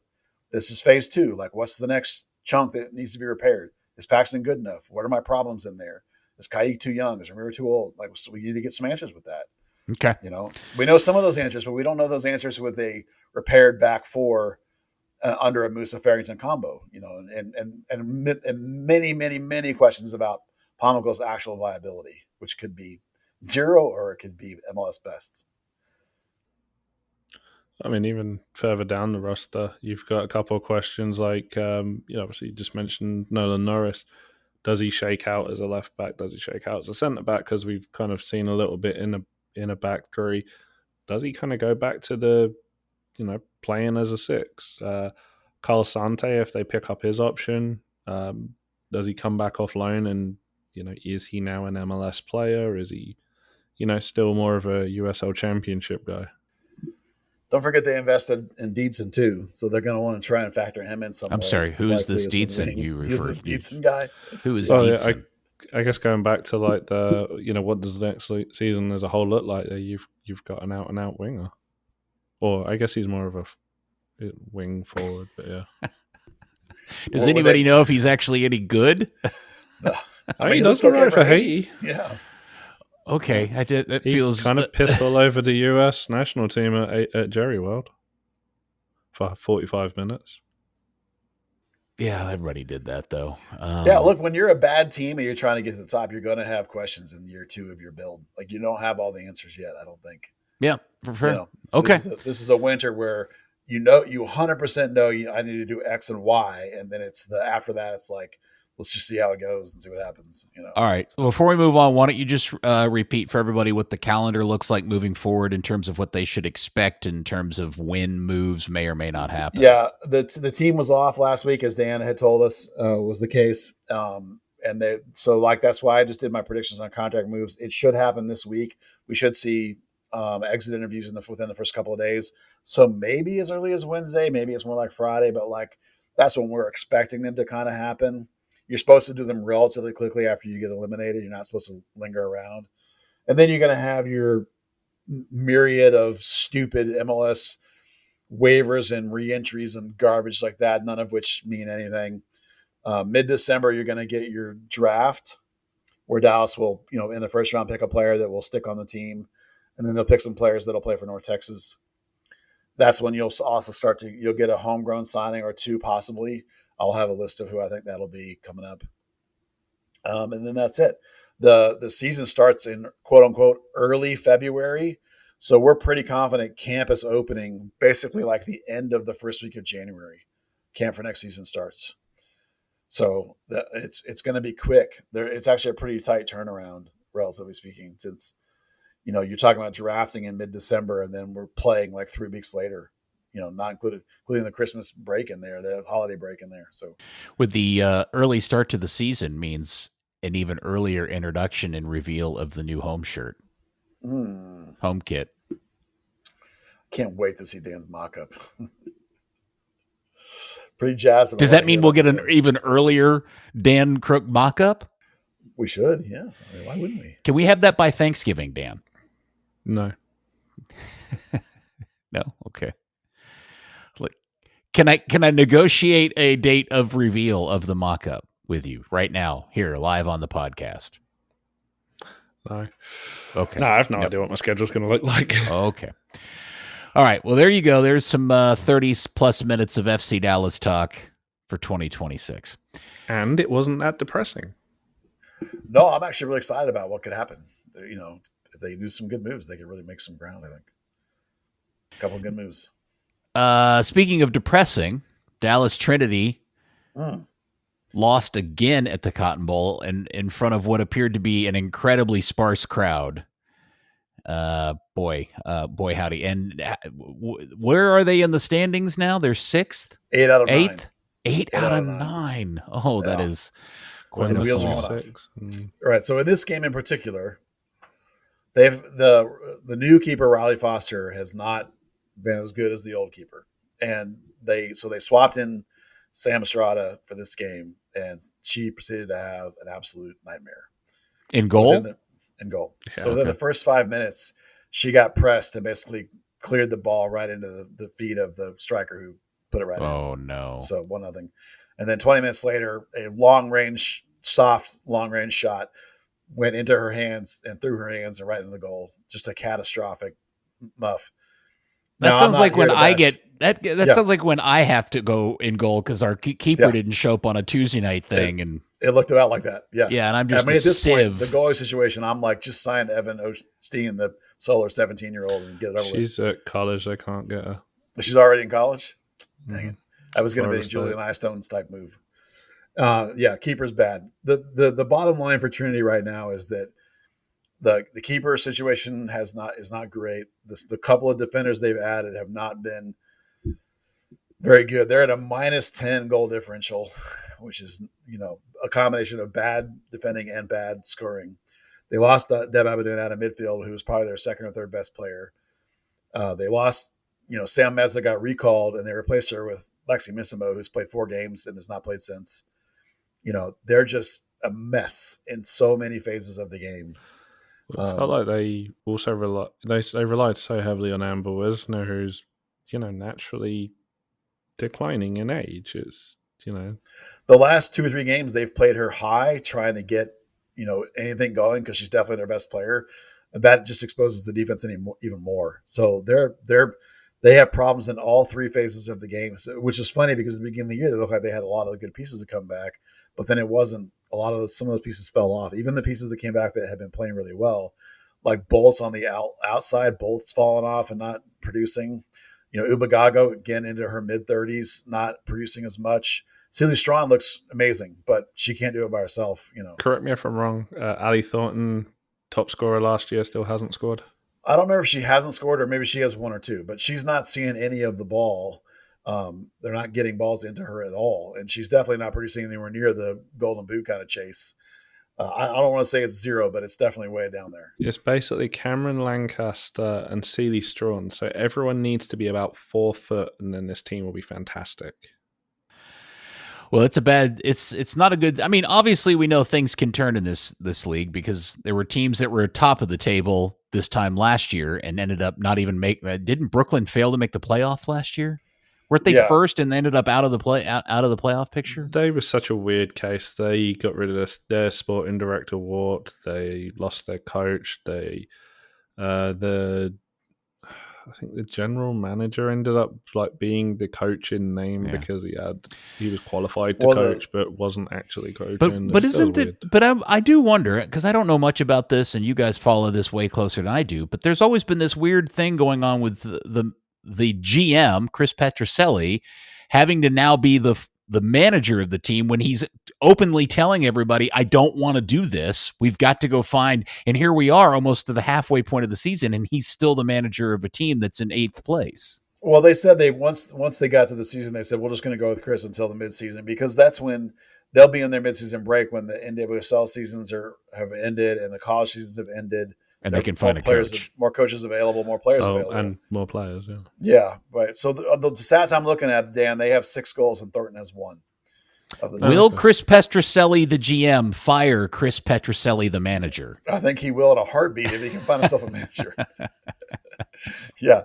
This is phase 2. Like, what's the next chunk that needs to be repaired? Is Paxton good enough? What are my problems in there? Is Kayik too young? Is Ramiro too old? Like, so we need to get some answers with that. Okay. We know some of those answers, but we don't know those answers with a repaired back 4 under a Musa Farrington combo, and many, many, many questions about Pomico's actual viability, which could be 0 or it could be MLS best. I mean, even further down the roster, you've got a couple of questions like, obviously you just mentioned Nolan Norris. Does he shake out as a left back? Does he shake out as a centre back? Because we've kind of seen a little bit in a back three. Does he kind of go back to the, playing as a 6? Carl Sante, if they pick up his option, does he come back off loan? And, is he now an MLS player? Is he, still more of a USL Championship guy? Don't forget they invested in Dietzen too, so they're going to want to try and factor him in somewhere. I'm sorry, who is this Dietzen you referred to? Who's this Dietzen guy? Who is Dietzen? I guess going back to like the, what does the next season as a whole look like? You've got an out and out winger, or I guess he's more of a wing forward. But yeah, does anybody know if he's actually any good? I mean, he does all right for Haiti. Yeah. Okay, that feels kind of pissed all over the US national team at Jerry World for 45 minutes. Yeah, everybody did that though. Look, when you're a bad team and you're trying to get to the top, you're going to have questions in year 2 of your build. Like you don't have all the answers yet, I don't think. Yeah, for sure. Okay, this is a winter where you 100% know I need to do X and Y, and then after that it's like, let's just see how it goes and see what happens. All right. Well, before we move on, why don't you just repeat for everybody what the calendar looks like moving forward in terms of what they should expect in terms of when moves may or may not happen. Yeah, the team was off last week, as Diana had told us was the case. That's why I just did my predictions on contract moves. It should happen this week. We should see exit interviews within the first couple of days. So maybe as early as Wednesday, maybe it's more like Friday, but like that's when we're expecting them to kind of happen. You're supposed to do them relatively quickly after you get eliminated. You're not supposed to linger around. And then you're going to have your myriad of stupid MLS waivers and reentries and garbage like that, none of which mean anything. Mid-December, you're going to get your draft where Dallas will, in the first round, pick a player that will stick on the team. And then they'll pick some players that'll play for North Texas. That's when you'll also you'll get a homegrown signing or 2 possibly. I'll have a list of who I think that'll be coming up. And then that's it. The season starts in quote unquote early February. So we're pretty confident camp is opening basically like the end of the first week of January. Camp for next season starts. So it's going to be quick. It's actually a pretty tight turnaround, relatively speaking, since you're talking about drafting in mid-December and then we're playing like 3 weeks later. Not including the Christmas break in there, the holiday break in there. So, with the early start to the season means an even earlier introduction and reveal of the new home shirt, home kit. Can't wait to see Dan's mock-up. Pretty jazzed about. Does that mean we'll get an even earlier Dan Crooke mock-up? We should, yeah. I mean, why wouldn't we? Can we have that by Thanksgiving, Dan? No. No? Okay. Can I negotiate a date of reveal of the mock-up with you right now, here, live on the podcast? No. Okay. No, I have no idea what my schedule's going to look like. Okay. All right. Well, there you go. There's some 30-plus minutes of FC Dallas talk for 2026. And it wasn't that depressing. No, I'm actually really excited about what could happen. If they do some good moves, they could really make some ground, I think. A couple of good moves. Speaking of depressing, Dallas Trinity lost again at the Cotton Bowl and in front of what appeared to be an incredibly sparse crowd. Boy, howdy. And where are they in the standings now? They're 6th? 8 out of 9. 8th? 8 out of 9. Oh, yeah. That is quite the a wheels fall. are off. Right. So in this game in particular, they've the new keeper, Riley Foster, has not been as good as the old keeper. And they swapped in Sam Estrada for this game, and she proceeded to have an absolute nightmare. In goal? In goal. Yeah, so within the first 5 minutes, she got pressed and basically cleared the ball right into the feet of the striker who put it right in. Oh, no. So 1-0. And then 20 minutes later, a soft long-range shot went into her hands and through her hands and right into the goal. Just a catastrophic muff. That sounds like when I get that sounds like when I have to go in goal because our keeper didn't show up on a Tuesday night thing, and it looked about like that. Yeah, yeah, and I'm just at this point, the goalie situation, I'm like, just sign Evan Osteen, the solar 17-year-old, and get it over with. She's at college. I can't get her. She's already in college. Dang it! I was going to be a Julian Eyestones type move. Keeper's bad. The bottom line for Trinity right now is that the keeper situation is not great. The couple of defenders they've added have not been very good. They're at a -10 goal differential, which is a combination of bad defending and bad scoring. They lost Deb Abadoun out of midfield, who was probably their second or third best player. They lost, Sam Meza got recalled, and they replaced her with Lexi Missimo, who's played 4 games and has not played since. They're just a mess in so many phases of the game. I felt like they also relied so heavily on Amber Wisner, who's naturally declining in age. It's the last 2 or 3 games they've played her high, trying to get anything going because she's definitely their best player. And that just exposes the defense even more. So they have problems in all 3 phases of the game, which is funny because at the beginning of the year they looked like they had a lot of good pieces to come back, but then it wasn't. Some of those pieces fell off. Even the pieces that came back that had been playing really well, like Bolt's on the outside, Bolt's fallen off and not producing. Ubagago, again, into her mid-30s, not producing as much. Celie Strawn looks amazing, but she can't do it by herself. Correct me if I'm wrong. Ali Thornton, top scorer last year, still hasn't scored. I don't remember if she hasn't scored or maybe she has 1 or 2, but she's not seeing any of the ball. They're not getting balls into her at all, and she's definitely not producing anywhere near the Golden Boot kind of chase. I don't want to say it's 0, but it's definitely way down there. It's basically Cameron Lancaster and Celie Strawn, so everyone needs to be about 4 foot, and then this team will be fantastic. Well, it's not a good. I mean, obviously we know things can turn in this league because there were teams that were top of the table this time last year and ended up not even didn't Brooklyn fail to make the playoff last year? Weren't they first and they ended up out of the playoff picture? They were such a weird case. They got rid of their sporting director Wart. They lost their coach. I think the general manager ended up like being the coach in name because he was qualified to coach, but wasn't actually coaching. But isn't it? But I do wonder, because I don't know much about this, and you guys follow this way closer than I do. But there's always been this weird thing going on with the GM, Chris Petroselli, having to now be the manager of the team when he's openly telling everybody, I don't want to do this. We've got to go find, and here we are almost to the halfway point of the season, and he's still the manager of a team that's in 8th place. Well, they said once they got to the season, they said, we're just going to go with Chris until the midseason, because that's when they'll be in their midseason break, when the NWSL seasons have ended and the college seasons have ended. And they can find a coach. More coaches available, more players available. And more players, yeah. Yeah, right. So the stats I'm looking at, Dan, they have 6 goals and Thornton has 1. Will Chris Petroselli, the GM, fire Chris Petroselli, the manager? I think he will in a heartbeat if he can find himself a manager. Yeah.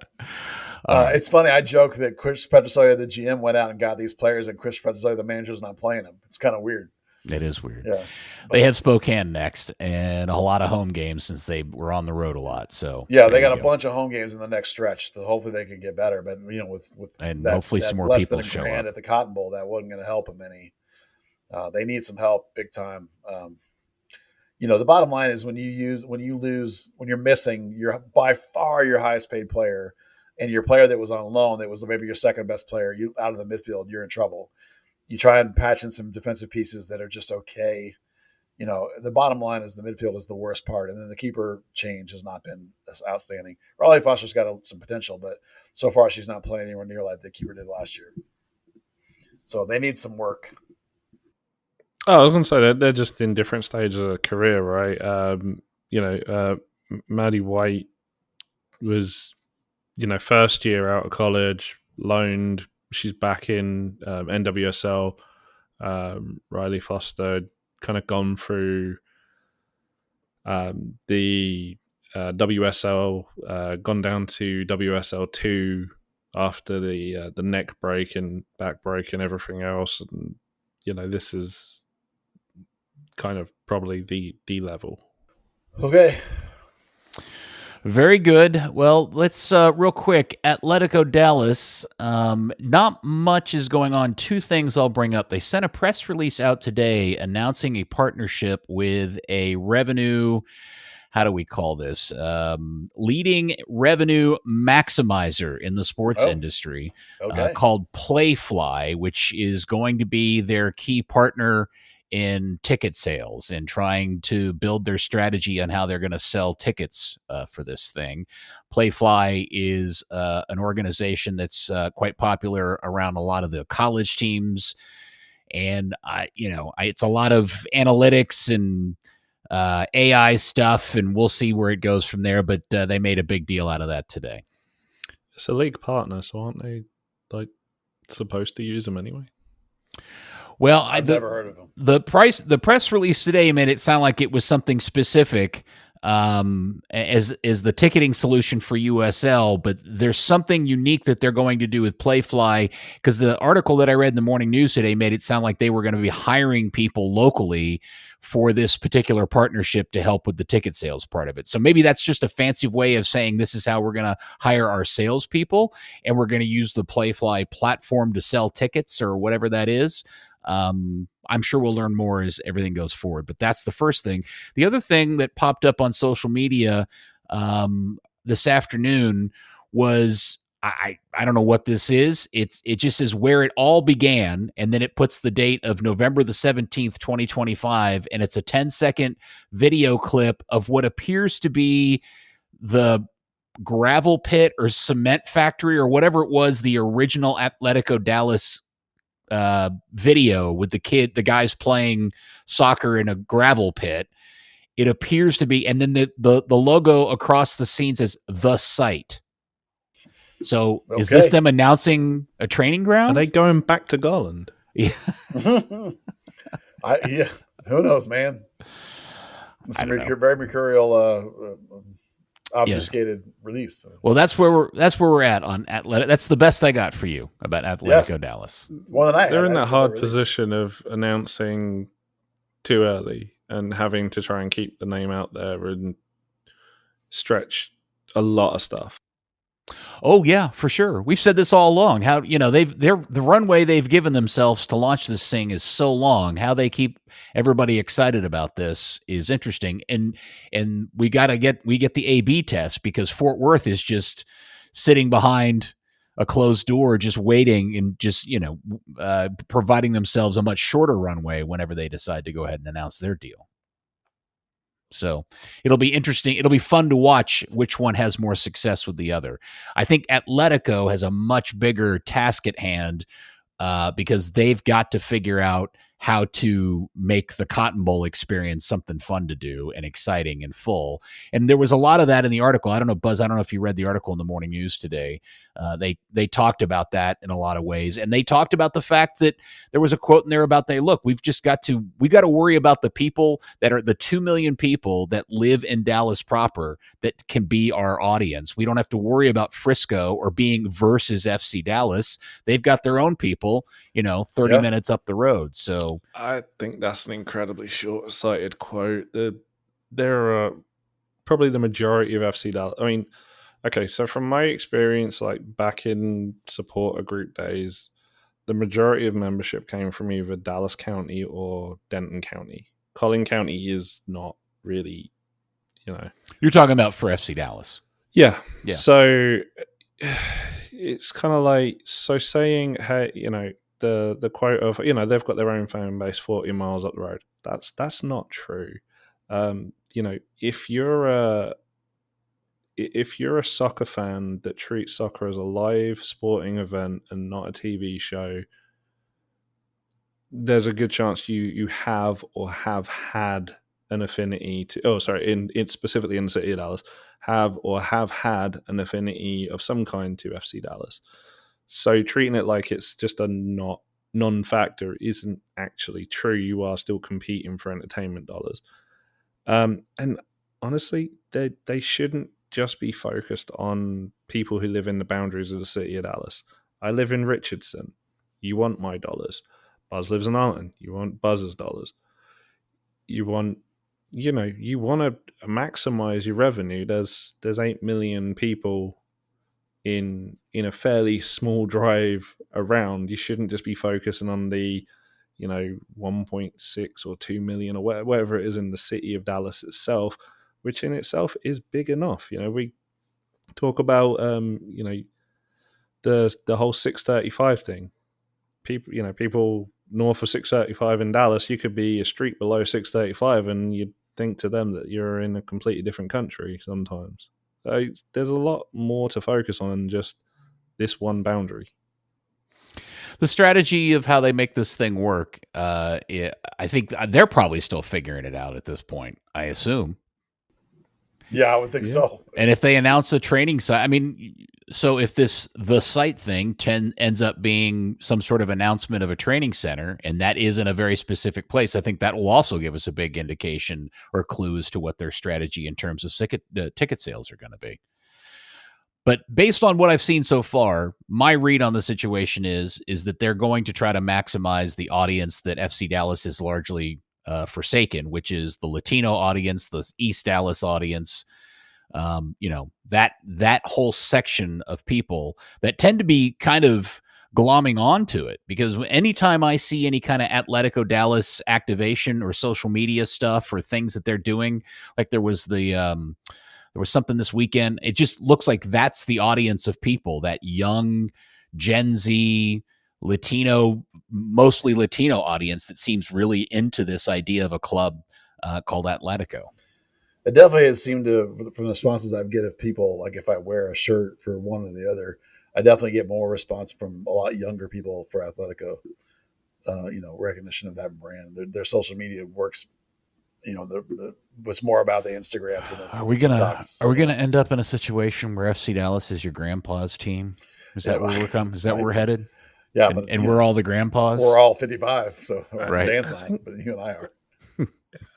It's funny. I joke that Chris Petroselli, the GM, went out and got these players, and Chris Petroselli, the manager, is not playing them. It's kind of weird. It is weird. Yeah. They have Spokane next and a lot of home games since they were on the road a lot. So yeah, they got a bunch of home games in the next stretch. So hopefully they can get better. But with and hopefully some more people show up at the Cotton Bowl. That wasn't going to help them any. They need some help big time. The bottom line is when you're missing by far your highest paid player, and your player that was on loan, that was maybe your second best player, you out of the midfield, you're in trouble. You try and patch in some defensive pieces that are just okay. The bottom line is the midfield is the worst part. And then the keeper change has not been as outstanding. Raleigh Foster's got some potential, but so far she's not playing anywhere near like the keeper did last year. So they need some work. Oh, I was going to say they're just in different stages of their career, right? Maddie White was, first year out of college, loaned. She's back in NWSL. Riley Foster kind of gone through the WSL, gone down to WSL 2 after the neck break and back break and everything else. And, this is kind of probably the D level. Okay. Very good. Well, let's real quick. Atletico Dallas. Not much is going on. 2 things I'll bring up. They sent a press release out today announcing a partnership with a revenue. How do we call this? Leading revenue maximizer in the sports industry, called Playfly, which is going to be their key partner in ticket sales and trying to build their strategy on how they're going to sell tickets for this thing. Playfly is an organization that's quite popular around a lot of the college teams. And, it's a lot of analytics and AI stuff, and we'll see where it goes from there. But they made a big deal out of that today. It's a league partner, so aren't they supposed to use them anyway? Well, I've never heard of them. The press release today made it sound like it was something specific as the ticketing solution for USL, but there's something unique that they're going to do with Playfly, because the article that I read in the morning news today made it sound like they were going to be hiring people locally for this particular partnership to help with the ticket sales part of it. So maybe that's just a fancy way of saying this is how we're going to hire our salespeople, and we're going to use the Playfly platform to sell tickets or whatever that is. I'm sure we'll learn more as everything goes forward, but that's the first thing. The other thing that popped up on social media this afternoon was I don't know what this is. It just says where it all began, and then it puts the date of November the 17th, 2025, and it's a 10-second video clip of what appears to be the gravel pit or cement factory or whatever it was, the original Atletico Dallas video with the guys playing soccer in a gravel pit. It appears to be, and then the logo across the scene says the site. So is this them announcing a training ground? Are they going back to Garland? Yeah. Who knows, man? It's a very mercurial obfuscated release. Well, that's where we're at on Atletico. That's the best I got for you about Atletico Dallas. It's more than I had. They're in that hard position of announcing too early and having to try and keep the name out there and stretch a lot of stuff. Oh yeah, for sure. We've said this all along. How the runway they've given themselves to launch this thing is so long. How they keep everybody excited about this is interesting. And we get the A/B test because Fort Worth is just sitting behind a closed door, just waiting and just providing themselves a much shorter runway whenever they decide to go ahead and announce their deal. So it'll be interesting. It'll be fun to watch which one has more success with the other. I think Atletico has a much bigger task at hand because they've got to figure out how to make the Cotton Bowl experience something fun to do and exciting and full. And there was a lot of that in the article. I don't know, Buzz, I don't know if you read the article in the Morning News today. They talked about that in a lot of ways. And they talked about the fact that there was a quote in there about we got to worry about the people that are the 2 million people that live in Dallas proper that can be our audience. We don't have to worry about Frisco or being versus FC Dallas. They've got their own people, 30 minutes up the road. So I think that's an incredibly short-sighted quote. There are probably the majority of FC Dallas. I mean, okay, so from my experience, like back in supporter group days, the majority of membership came from either Dallas County or Denton County. Collin County is not really, You're talking about for FC Dallas. Yeah. So it's kind of like, saying, hey, the quote of, they've got their own fan base 40 miles up the road. That's not true. If you're a soccer fan that treats soccer as a live sporting event and not a TV show, there's a good chance you have or have had an affinity to, specifically in the city of Dallas, have or have had an affinity of some kind to FC Dallas. So treating it like it's just a non-factor isn't actually true. You are still competing for entertainment dollars. And honestly, they shouldn't just be focused on people who live in the boundaries of the city of Dallas. I live in Richardson. You want my dollars. Buzz lives in Arlington. You want Buzz's dollars. You want to maximize your revenue. There's 8 million people in a fairly small drive around. You shouldn't just be focusing on the 1.6 or 2 million or whatever it is in the city of Dallas itself, which in itself is big enough. We talk about the whole 635 thing. People north of 635 in Dallas, you could be a street below 635 and you'd think to them that you're in a completely different country sometimes. So there's a lot more to focus on than just this one boundary. The strategy of how they make this thing work, I think they're probably still figuring it out at this point, I assume. Yeah, I would think so. And if they announce a training site, so if the site thing ends up being some sort of announcement of a training center, and that is in a very specific place, I think that will also give us a big indication or clues to what their strategy in terms of ticket sales are going to be. But based on what I've seen so far, my read on the situation is that they're going to try to maximize the audience that FC Dallas is largely forsaken, which is the Latino audience, the East Dallas audience, that whole section of people that tend to be kind of glomming onto it, because anytime I see any kind of Atletico Dallas activation or social media stuff or things that they're doing, like there was something this weekend, it just looks like that's the audience of people, that young Gen Z Latino, mostly Latino audience that seems really into this idea of a club called Atletico. It definitely has seemed to, from the responses I get of people, like if I wear a shirt for one or the other, I definitely get more response from a lot younger people for Atletico. Recognition of that brand. Their social media works. What's more about the Instagrams and the TikToks. Are we gonna end up in a situation where FC Dallas is your grandpa's team? Is that where we're coming? Is that where we're headed? Yeah, and we're all the grandpas. We're all 55, so right. Dance line, but you and I are.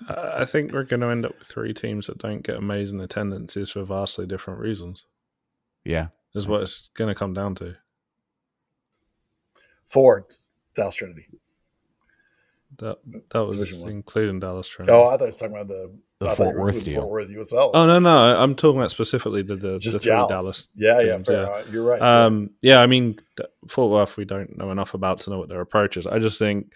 I think we're going to end up with 3 teams that don't get amazing attendances for vastly different reasons. Yeah, is what it's going to come down to. 4, Dallas Trinity. That was including Dallas Trinity. Oh, I thought you were talking about The I thought Fort you were Worth including deal. Fort Worth USL. Oh no, I'm talking about specifically the Just three Dallas. Yeah, teams, fair. You're right. Yeah, I mean, Fort Worth, we don't know enough about to know what their approach is. I think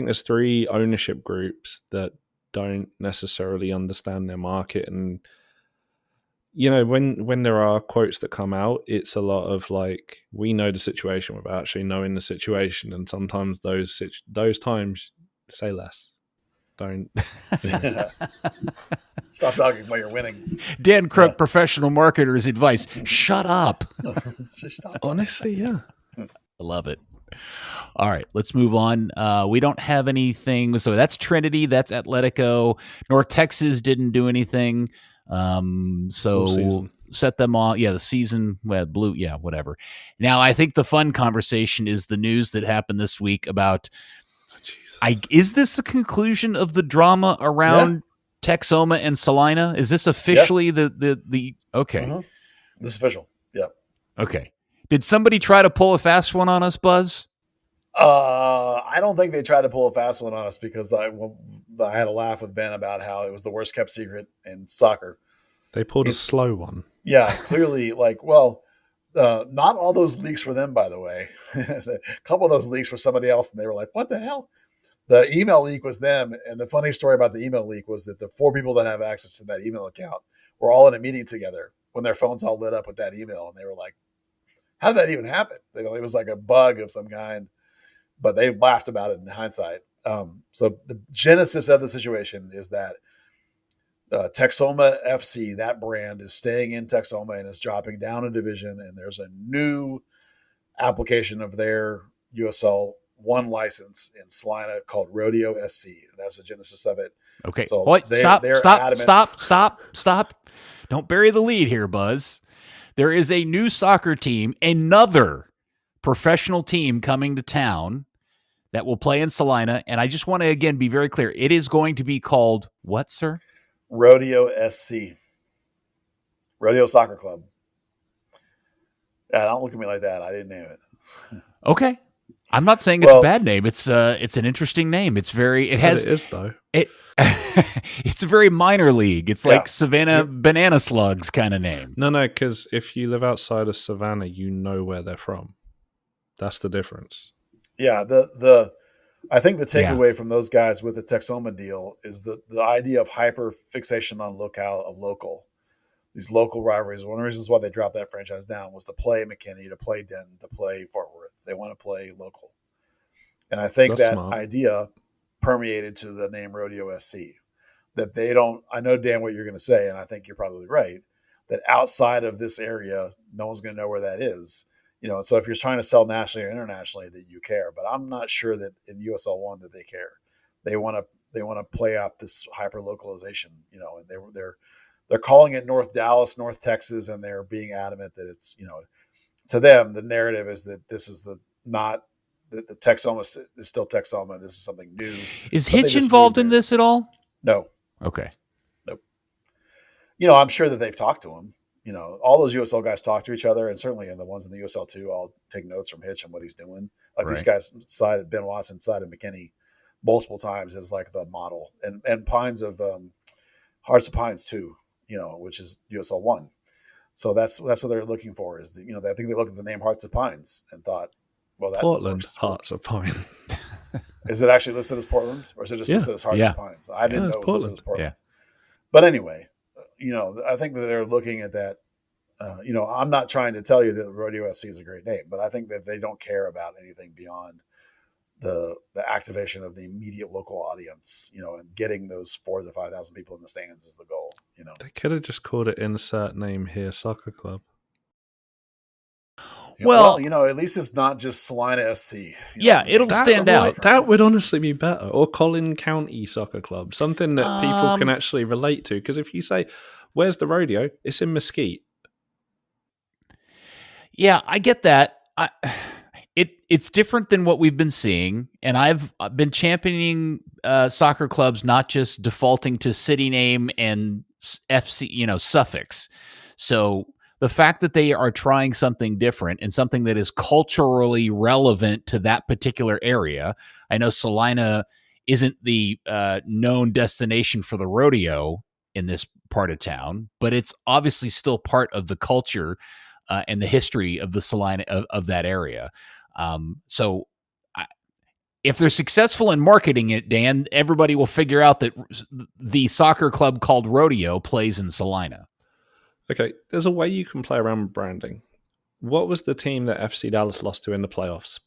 there's three ownership groups that don't necessarily understand their market, and when there are quotes that come out, it's a lot of like, we know the situation without actually knowing the situation, and sometimes those times say less. Don't Stop talking while you're winning. Dan Crooke, professional marketer's advice: shut up. Honestly, yeah. I love it. All right, let's move on. We don't have anything. So that's Trinity. That's Atletico. North Texas didn't do anything. So set them all. Yeah, the season. Well, blue. Yeah, whatever. Now, I think the fun conversation is the news that happened this week about. Is this a conclusion of the drama around Texoma and Salina? Is this officially the okay? Mm-hmm. This is official. Yeah. Okay. Did somebody try to pull a fast one on us, Buzz? I don't think they tried to pull a fast one on us, because I had a laugh with Ben about how it was the worst kept secret in soccer. They pulled a slow one. Yeah, clearly, not all those leaks were them, by the way. A couple of those leaks were somebody else, and they were like, what the hell? The email leak was them, and the funny story about the email leak was that the 4 people that have access to that email account were all in a meeting together when their phones all lit up with that email, and they were like, how did that even happen? It was like a bug of some kind, but they laughed about it in hindsight. So the genesis of the situation is that Texoma FC, that brand, is staying in Texoma and is dropping down a division, and there's a new application of their USL 1 license in Salina called Rodeo SC. That's the genesis of it. Okay. So Stop. Don't bury the lead here, Buzz. There is a new soccer team, another professional team coming to town that will play in Salina. And I just want to, again, be very clear. It is going to be called what, sir? Rodeo SC. Rodeo Soccer Club. Yeah, don't look at me like that. I didn't name it. Okay. I'm not saying it's a bad name. It's an interesting name. It is though. It's a very minor league. It's like Savannah Banana Slugs kind of name. No, because if you live outside of Savannah, you know where they're from. That's the difference. Yeah, I think the takeaway from those guys with the Texoma deal is the idea of hyper fixation on local. These local rivalries. One of the reasons why they dropped that franchise down was to play McKinney, to play Denton, to play Fort Worth. They want to play local. And I think that's smart. Idea permeated to the name Rodeo SC. That they don't, I know, Dan, what you're going to say, and I think you're probably right, that outside of this area, no one's going to know where that is. So if you're trying to sell nationally or internationally, that you care. But I'm not sure that in USL 1 that they care. They want to play up this hyper localization, and they're calling it North Dallas, North Texas, and they're being adamant that it's, to them, the narrative is that this is the Texoma is still Texoma. This is something new. Is Hitch involved in this at all? No. Okay. Nope. I'm sure that they've talked to him. All those USL guys talk to each other, and certainly in the ones in the USL 2, I'll take notes from Hitch on what he's doing. Like these guys cited Ben Watson, cited McKinney multiple times as like the model, and Pines of Hearts of Pines too, which is USL 1. So that's what they're looking for is, I think they looked at the name Hearts of Pines and thought, well, that Portland works. Hearts of Pine. Is it actually listed as Portland, or is it just listed as Hearts of Pines? I didn't know it was listed as Portland. Yeah. But anyway, I think that they're looking at that. I'm not trying to tell you that Rodeo SC is a great name, but I think that they don't care about anything beyond the activation of the immediate local audience, and getting those 4,000 to 5,000 people in the stands is the goal. They could have just called it insert name here, Soccer Club. Well, at least it's not just Salina SC. It'll stand out. That would honestly be better. Or Collin County Soccer Club, something that people can actually relate to. Because if you say, where's the rodeo? It's in Mesquite. Yeah, I get that. It's different than what we've been seeing, and I've been championing soccer clubs not just defaulting to city name and FC, suffix. So the fact that they are trying something different and something that is culturally relevant to that particular area. I know Salina isn't the known destination for the rodeo in this part of town, but it's obviously still part of the culture and the history of the Salina of that area. So if they're successful in marketing it, Dan, everybody will figure out that the soccer club called Rodeo plays in Salina. Okay, there's a way you can play around with branding. What was the team that FC Dallas lost to in the playoffs?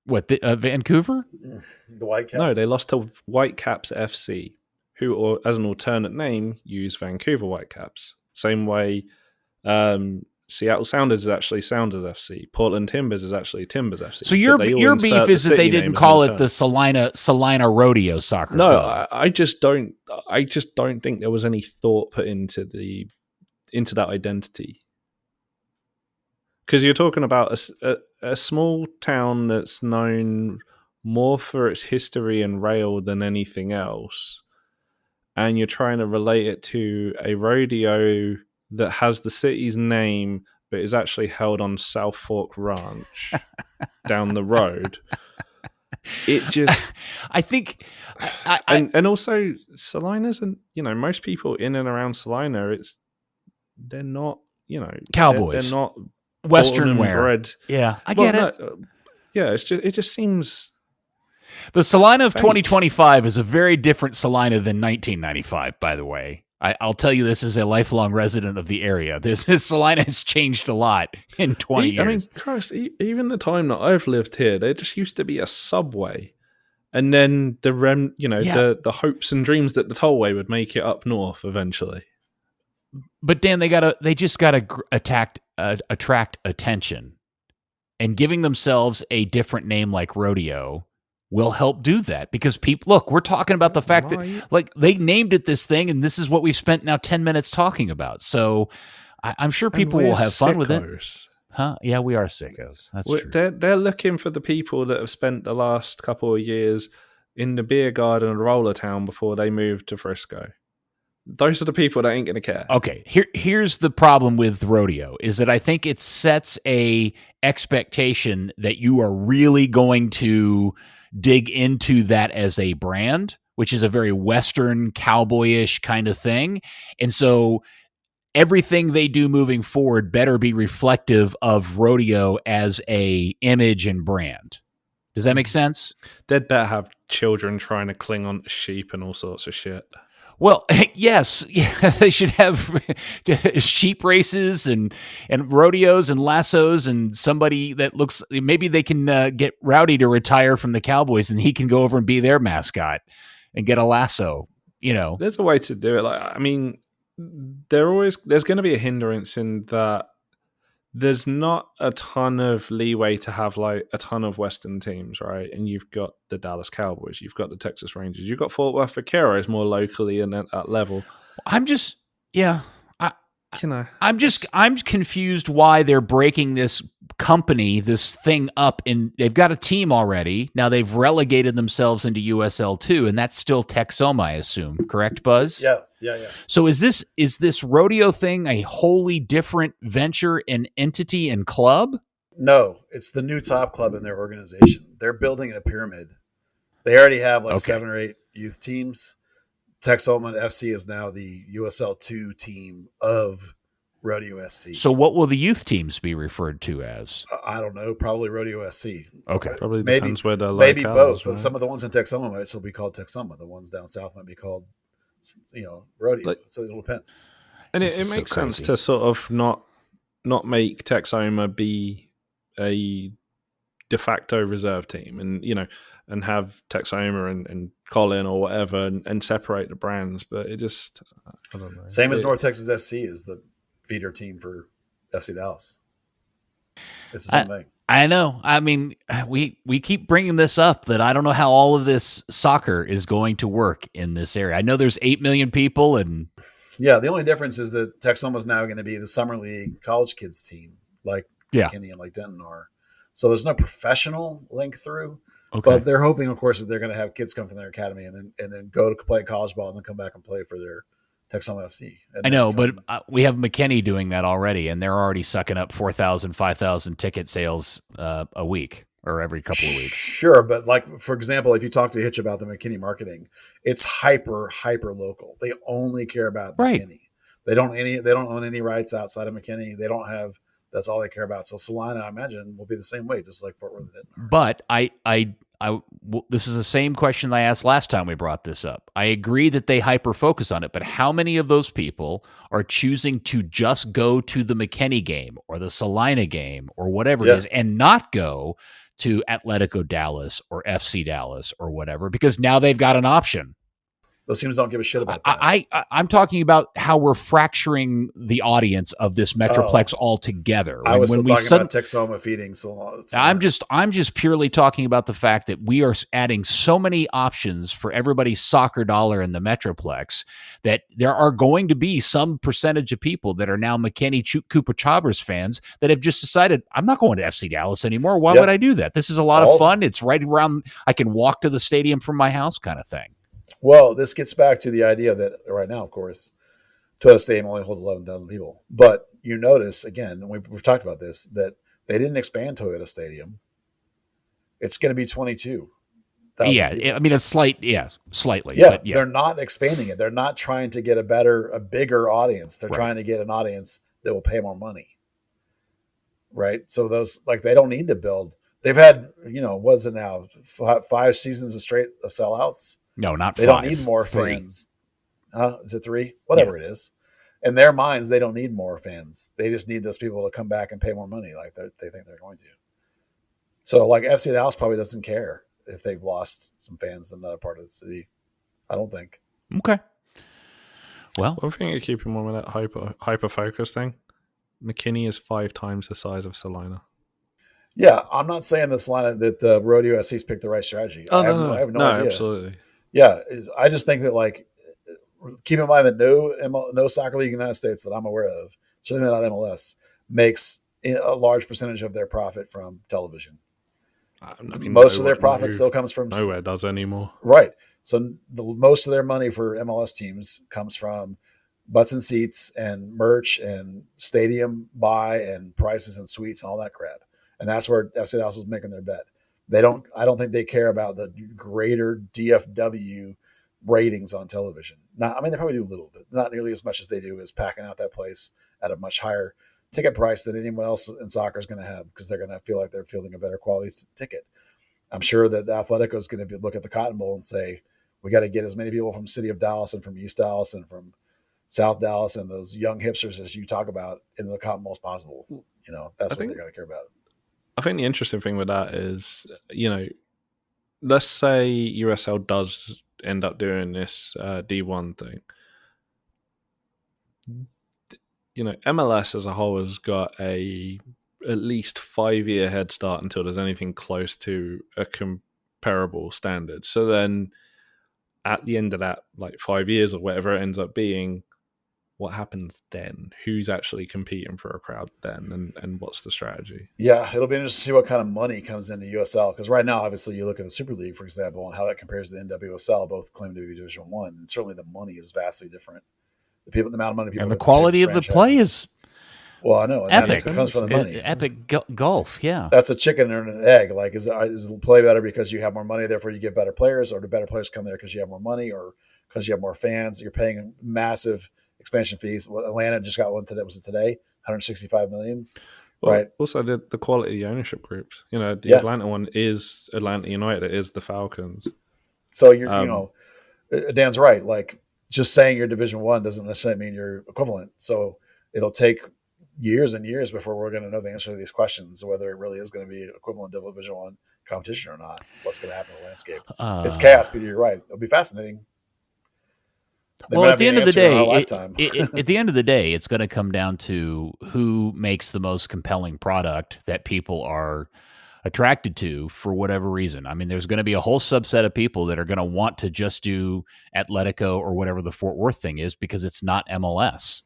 What, Vancouver? The Whitecaps? No, they lost to Whitecaps FC, who, or as an alternate name, use Vancouver Whitecaps. Same way Seattle Sounders is actually Sounders FC. Portland Timbers is actually Timbers FC. So your beef is that they didn't call it the Salina Rodeo Soccer Club. No, I just don't think there was any thought put into that identity. Because you're talking about a small town that's known more for its history and rail than anything else, and you're trying to relate it to a rodeo that has the city's name but is actually held on South Fork Ranch down the road. It just, I think, and also Salina's, and most people in and around Salina, they're not, cowboys. They're not Western wear. Bred. Yeah, I get it. Yeah, it just seems. The Salina of 2025 is a very different Salina than 1995, by the way. I'll tell you this as a lifelong resident of the area. This Salina has changed a lot in 20 years. I mean, Christ, even the time that I've lived here, there just used to be a subway. And then the hopes and dreams that the tollway would make it up north eventually. But Dan, they just got to attract attention, and giving themselves a different name like Rodeo will help do that, because people, look, we're talking about the fact that like they named it this thing, and this is what we've spent now 10 minutes talking about. So I'm sure people will have fun with it. Huh? Yeah, we are sickos. That's true. They're looking for the people that have spent the last couple of years in the beer garden of Roller Town before they moved to Frisco. Those are the people that ain't going to care. Okay, here's the problem with Rodeo is that I think it sets a expectation that you are really going to dig into that as a brand, which is a very Western cowboyish kind of thing. And so everything they do moving forward better be reflective of Rodeo as a image and brand. Does that make sense? They'd better have children trying to cling on to sheep and all sorts of shit. Well, yes, yeah, they should have sheep races and rodeos and lassos, and somebody that looks, maybe they can get Rowdy to retire from the Cowboys and he can go over and be their mascot and get a lasso, There's a way to do it. Like, I mean, there's going to be a hindrance in that there's not a ton of leeway to have like a ton of Western teams, right? And you've got the Dallas Cowboys, you've got the Texas Rangers, you've got Fort Worth Vaqueros more locally and at that level. I'm confused why they're breaking this company, this thing up, and they've got a team already. Now they've relegated themselves into USL2, and that's still Texoma, I assume. Correct, Buzz? Yeah. So is this rodeo thing a wholly different venture and entity and club? No, it's the new top club in their organization. They're building a pyramid. They already have 7 or 8 youth teams. Texoma FC is now the USL2 team of Rodeo SC. So what will the youth teams be referred to as? I don't know. Probably Rodeo SC. Okay. Probably depends where the maybe both. Right? Some of the ones in Texoma might still be called Texoma. The ones down south might be called, Rodeo. So it'll depend. And it makes sense to sort of not make Texoma be a de facto reserve team, and have Texoma and Colin or whatever, and separate the brands. But it just, I don't know. Same as North Texas SC is the feeder team for FC Dallas. It's the same thing. I know. I mean, we keep bringing this up that I don't know how all of this soccer is going to work in this area. I know there's 8 million people, and yeah, the only difference is that Texoma is now going to be the summer league college kids team, like McKinney and like Denton are. So there's no professional link through. Okay. But they're hoping, of course, that they're going to have kids come from their academy and then go to play college ball and then come back and play for their Texoma FC. I know, but we have McKinney doing that already, and they're already sucking up 4,000, 5,000 ticket sales a week. or every couple of weeks. Sure, but like for example, if you talk to Hitch about the McKinney marketing, it's hyper local. They only care about Right. McKinney. They don't own any rights outside of McKinney. They don't have. That's all they care about. So Salina, I imagine, will be the same way, just like Fort Worth did. But this is the same question I asked last time we brought this up. I agree that they hyper focus on it, but how many of those people are choosing to just go to the McKinney game or the Salina game or whatever it is and not go to Atletico Dallas or FC Dallas or whatever, because now they've got an option? Those teams don't give a shit about that. I'm talking about how we're fracturing the audience of this Metroplex altogether. I was still talking about Texoma feeding. So I'm just purely talking about the fact that we are adding so many options for everybody's soccer dollar in the Metroplex that there are going to be some percentage of people that are now McKinney Cooper Chabers fans that have just decided, I'm not going to FC Dallas anymore. Why would I do that? This is a lot of fun. It's right around. I can walk to the stadium from my house kind of thing. Well, this gets back to the idea that right now, of course, Toyota Stadium only holds 11,000 people. But you notice, again, and we've talked about this, that they didn't expand Toyota Stadium. It's going to be 22,000 people. I mean, it's slightly. Yeah, they're not expanding it. They're not trying to get a bigger audience. They're trying to get an audience that will pay more money. Right? So those, like, they don't need to build. They've had, what is it now, 5 seasons of straight of sellouts? No, not 5. They don't need more fans. Is it 3? Whatever it is. In their minds, they don't need more fans. They just need those people to come back and pay more money like they think they're going to. So, like, FC Dallas probably doesn't care if they've lost some fans in another part of the city. I don't think. Okay. Well, one thing to keep in mind with that hyper focus thing, McKinney is 5 times the size of Salina. Yeah, I'm not saying this line that Rodeo SC's picked the right strategy. I have no idea. Absolutely. Yeah, I just think that, like, keep in mind that no soccer league in the United States that I'm aware of, certainly not MLS, makes a large percentage of their profit from television. I mean, most of their profit still comes from nowhere does anymore. Right. So most of their money for MLS teams comes from butts and seats and merch and stadium buy and prices and suites and all that crap. And that's where FC Dallas is making their bet. I don't think they care about the greater DFW ratings on television. They probably do a little bit, not nearly as much as they do as packing out that place at a much higher ticket price than anyone else in soccer is going to have, because they're going to feel like they're fielding a better quality ticket. I'm sure that the Atletico is going to look at the Cotton Bowl and say, we got to get as many people from the city of Dallas and from East Dallas and from South Dallas and those young hipsters as you talk about into the Cotton Bowl as possible. That's what they're going to care about. I think the interesting thing with that is, let's say USL does end up doing this D1 thing. MLS as a whole has got at least 5-year head start until there's anything close to a comparable standard. So then at the end of that, like 5 years or whatever it ends up being, what happens then? Who's actually competing for a crowd then, and what's the strategy? Yeah, it'll be interesting to see what kind of money comes into USL, because right now, obviously, you look at the Super League, for example, and how that compares to the NWSL, both claim to be Division 1, and certainly the money is vastly different. The amount of money people and the quality of the play is well, I know, and epic. That comes from the money. Epic golf, yeah. That's a chicken and an egg. Like, is the play better because you have more money, therefore you get better players, or do better players come there because you have more money, or because you have more fans? You're paying massive expansion fees. Atlanta just got one today. Was it today? $165 million. Well, right. Also, the quality of the ownership groups. The Atlanta one is Atlanta United. It is the Falcons. So Dan's right. Like, just saying you're Division 1 doesn't necessarily mean you're equivalent. So it'll take years and years before we're going to know the answer to these questions, whether it really is going to be equivalent to Division 1 competition or not. What's going to happen in the landscape? It's chaos, Peter. You're right. It'll be fascinating. At the end of the day, it's going to come down to who makes the most compelling product that people are attracted to for whatever reason. I mean, there's going to be a whole subset of people that are going to want to just do Atletico or whatever the Fort Worth thing is because it's not MLS.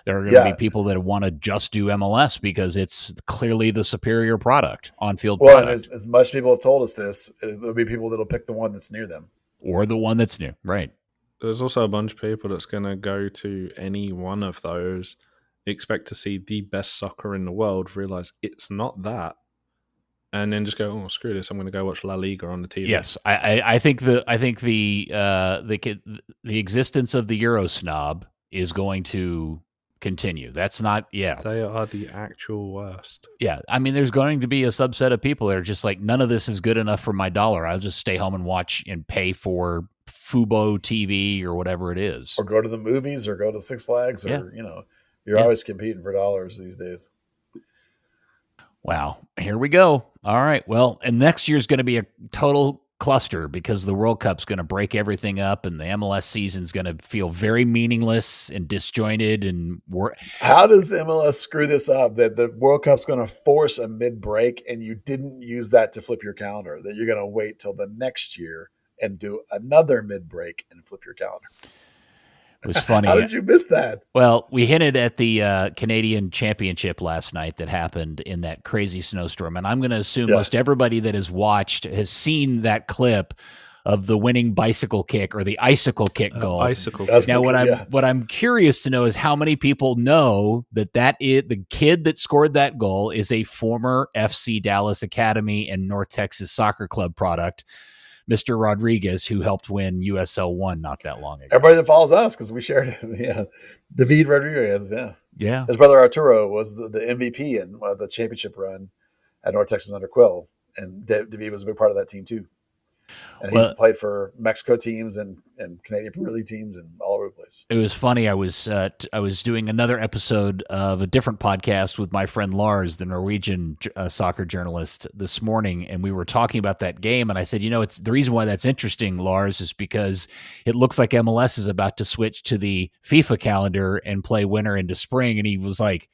There are going to be people that want to just do MLS because it's clearly the superior product, on-field product. Well, as much people have told us this, there'll be people that'll pick the one that's near them. Or the one that's new, right. There's also a bunch of people that's going to go to any one of those, expect to see the best soccer in the world, realize it's not that. and then just go, oh, screw this, I'm going to go watch La Liga on the TV. Yes, I think the existence of the Euro snob is going to continue. That's not, They are the actual worst. Yeah, I mean, there's going to be a subset of people that are just like, none of this is good enough for my dollar. I'll just stay home and watch and pay for Fubo TV or whatever it is. Or go to the movies or go to Six Flags or, you're always competing for dollars these days. Wow. Here we go. All right. Well, and next year's going to be a total cluster because the World Cup's going to break everything up and the MLS season's going to feel very meaningless and disjointed. And how does MLS screw this up that the World Cup's going to force a mid-break and you didn't use that to flip your calendar, that you're going to wait till the next year and do another mid-break and flip your calendar? It was funny. How did you miss that? Well, we hinted at the Canadian Championship last night that happened in that crazy snowstorm. And I'm going to assume most everybody that has watched has seen that clip of the winning bicycle kick or the icicle kick goal. Now, what I'm curious to know is how many people know that the kid that scored that goal is a former FC Dallas Academy and North Texas Soccer Club product, Mr. Rodriguez, who helped win USL 1 not that long ago. Everybody that follows us, because we shared it. Yeah. David Rodriguez, Yeah. His brother Arturo was the MVP in the championship run at North Texas under Quill. And David was a big part of that team, too. And he's played for Mexico teams and Canadian Premier League teams and all over the place. It was funny. I was doing another episode of a different podcast with my friend Lars, the Norwegian soccer journalist, this morning, and we were talking about that game. And I said, it's the reason why that's interesting, Lars, is because it looks like MLS is about to switch to the FIFA calendar and play winter into spring. And he was like,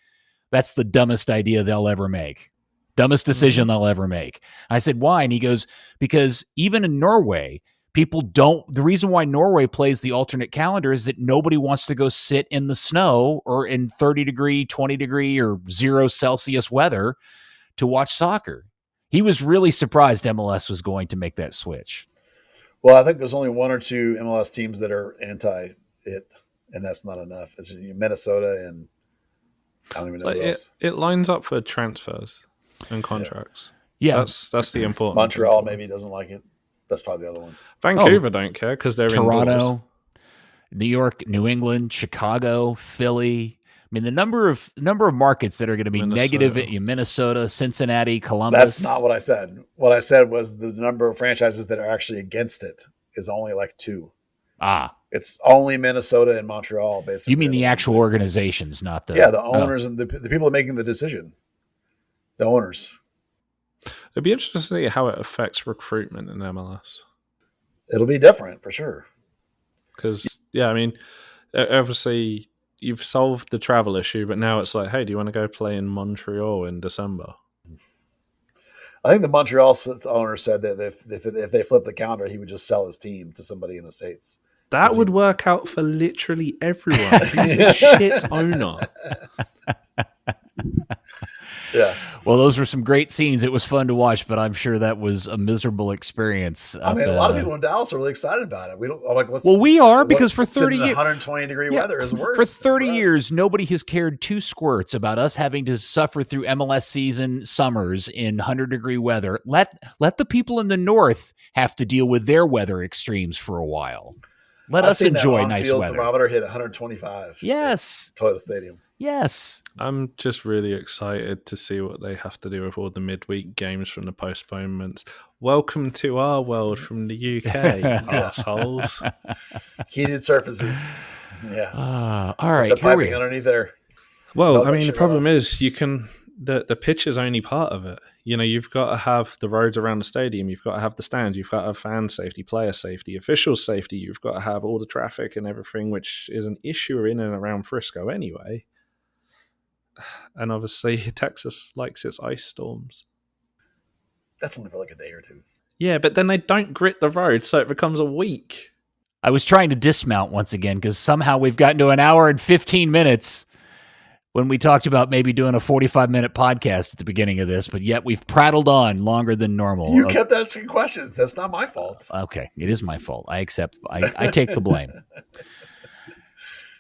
"That's the dumbest idea they'll ever make." Dumbest decision they'll ever make. I said, why? And he goes, because even in Norway, the reason why Norway plays the alternate calendar is that nobody wants to go sit in the snow or in 30 degree, 20 degree or 0 Celsius weather to watch soccer. He was really surprised MLS was going to make that switch. Well, I think there's only one or two MLS teams that are anti-it, and that's not enough. It's Minnesota and I don't even know who else. It lines up for transfers and contracts. Yeah. That's the important Montreal maybe doesn't like it. That's probably the other one. Vancouver don't care because they're Toronto, indoors. New York, New England, Chicago, Philly. I mean, the number of markets that are going to be negative in Minnesota, Cincinnati, Columbus. That's not what I said. What I said was the number of franchises that are actually against it is only like 2. It's only Minnesota and Montreal, basically. You mean the actual organizations, not the... Yeah, the owners and the people making the decision. The owners. It'd be interesting to see how it affects recruitment in MLS. It'll be different for sure. Because, obviously you've solved the travel issue, but now it's like, hey, do you want to go play in Montreal in December? I think the Montreal owner said that if they flip the calendar, he would just sell his team to somebody in the States. That would work out for literally everyone. He's a shit owner. Yeah. Well, those were some great scenes. It was fun to watch, but I'm sure that was a miserable experience. I mean, a lot of people in Dallas are really excited about it. We don't like what's. Well, we are because for 30 years, 120 degree weather is worse. For 30 years, nobody has cared 2 squirts about us having to suffer through MLS season summers in 100-degree weather. Let the people in the north have to deal with their weather extremes for a while. Let us enjoy nice weather. Thermometer hit 125. Yes. Toyota Stadium. Yes. I'm just really excited to see what they have to do with all the midweek games from the postponements. Welcome to our world from the UK, assholes. Heated surfaces. Yeah. All right. The piping underneath there. Well, the problem is the pitch is only part of it. You've got to have the roads around the stadium. You've got to have the stands. You've got to have fan safety, player safety, official safety. You've got to have all the traffic and everything, which is an issue in and around Frisco anyway. And obviously, Texas likes its ice storms. That's only for like a day or 2. Yeah, but then they don't grit the road, so it becomes a week. I was trying to dismount once again because somehow we've gotten to an hour and 15 minutes when we talked about maybe doing a 45-minute podcast at the beginning of this, but yet we've prattled on longer than normal. You kept asking questions. That's not my fault. Okay, it is my fault. I accept. I take the blame.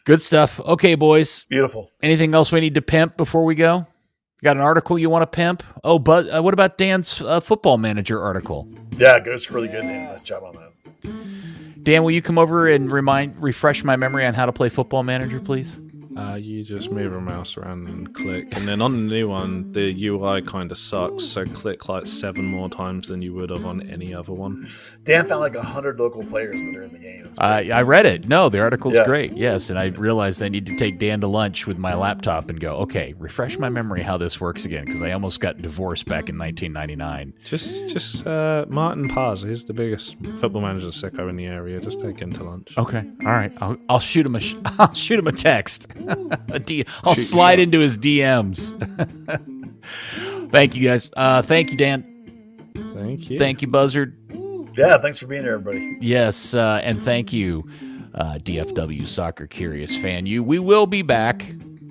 Good stuff. Okay, boys. Beautiful. Anything else we need to pimp before we go? Got an article you want to pimp? Oh, but what about Dan's football manager article? Yeah, Ghost's really good, Dan. Nice job on that. Dan, will you come over and refresh my memory on how to play Football Manager, please? You just move a mouse around and click, and then on the new one, the UI kind of sucks. So click like 7 more times than you would have on any other one. Dan found like 100 local players that are in the game. I read it. No, the article's great. Yes, and I realized I need to take Dan to lunch with my laptop and go, okay, refresh my memory how this works again, because I almost got divorced back in 1999. Just Martin Paz. He's the biggest Football Manager sicko in the area. Just take him to lunch. Okay, all right. I'll shoot him I'll shoot him a text. I'll slide into his DMs. Thank you, guys. Thank you, Dan. Thank you. Thank you, Buzzard. Yeah, thanks for being here, everybody. Yes, and thank you, DFW Soccer Curious Fan. We will be back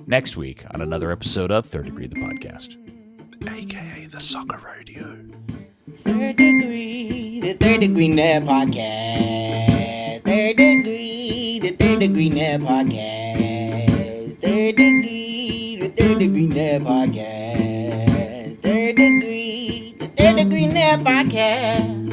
next week on another episode of Third Degree, the podcast. AKA the Soccer Rodeo. Third Degree, the Third Degree Net Podcast. Third Degree, the Third Degree Net Podcast. Third Degree, the Third Degree Net Podcast. Third Degree, the Third Degree Net Podcast.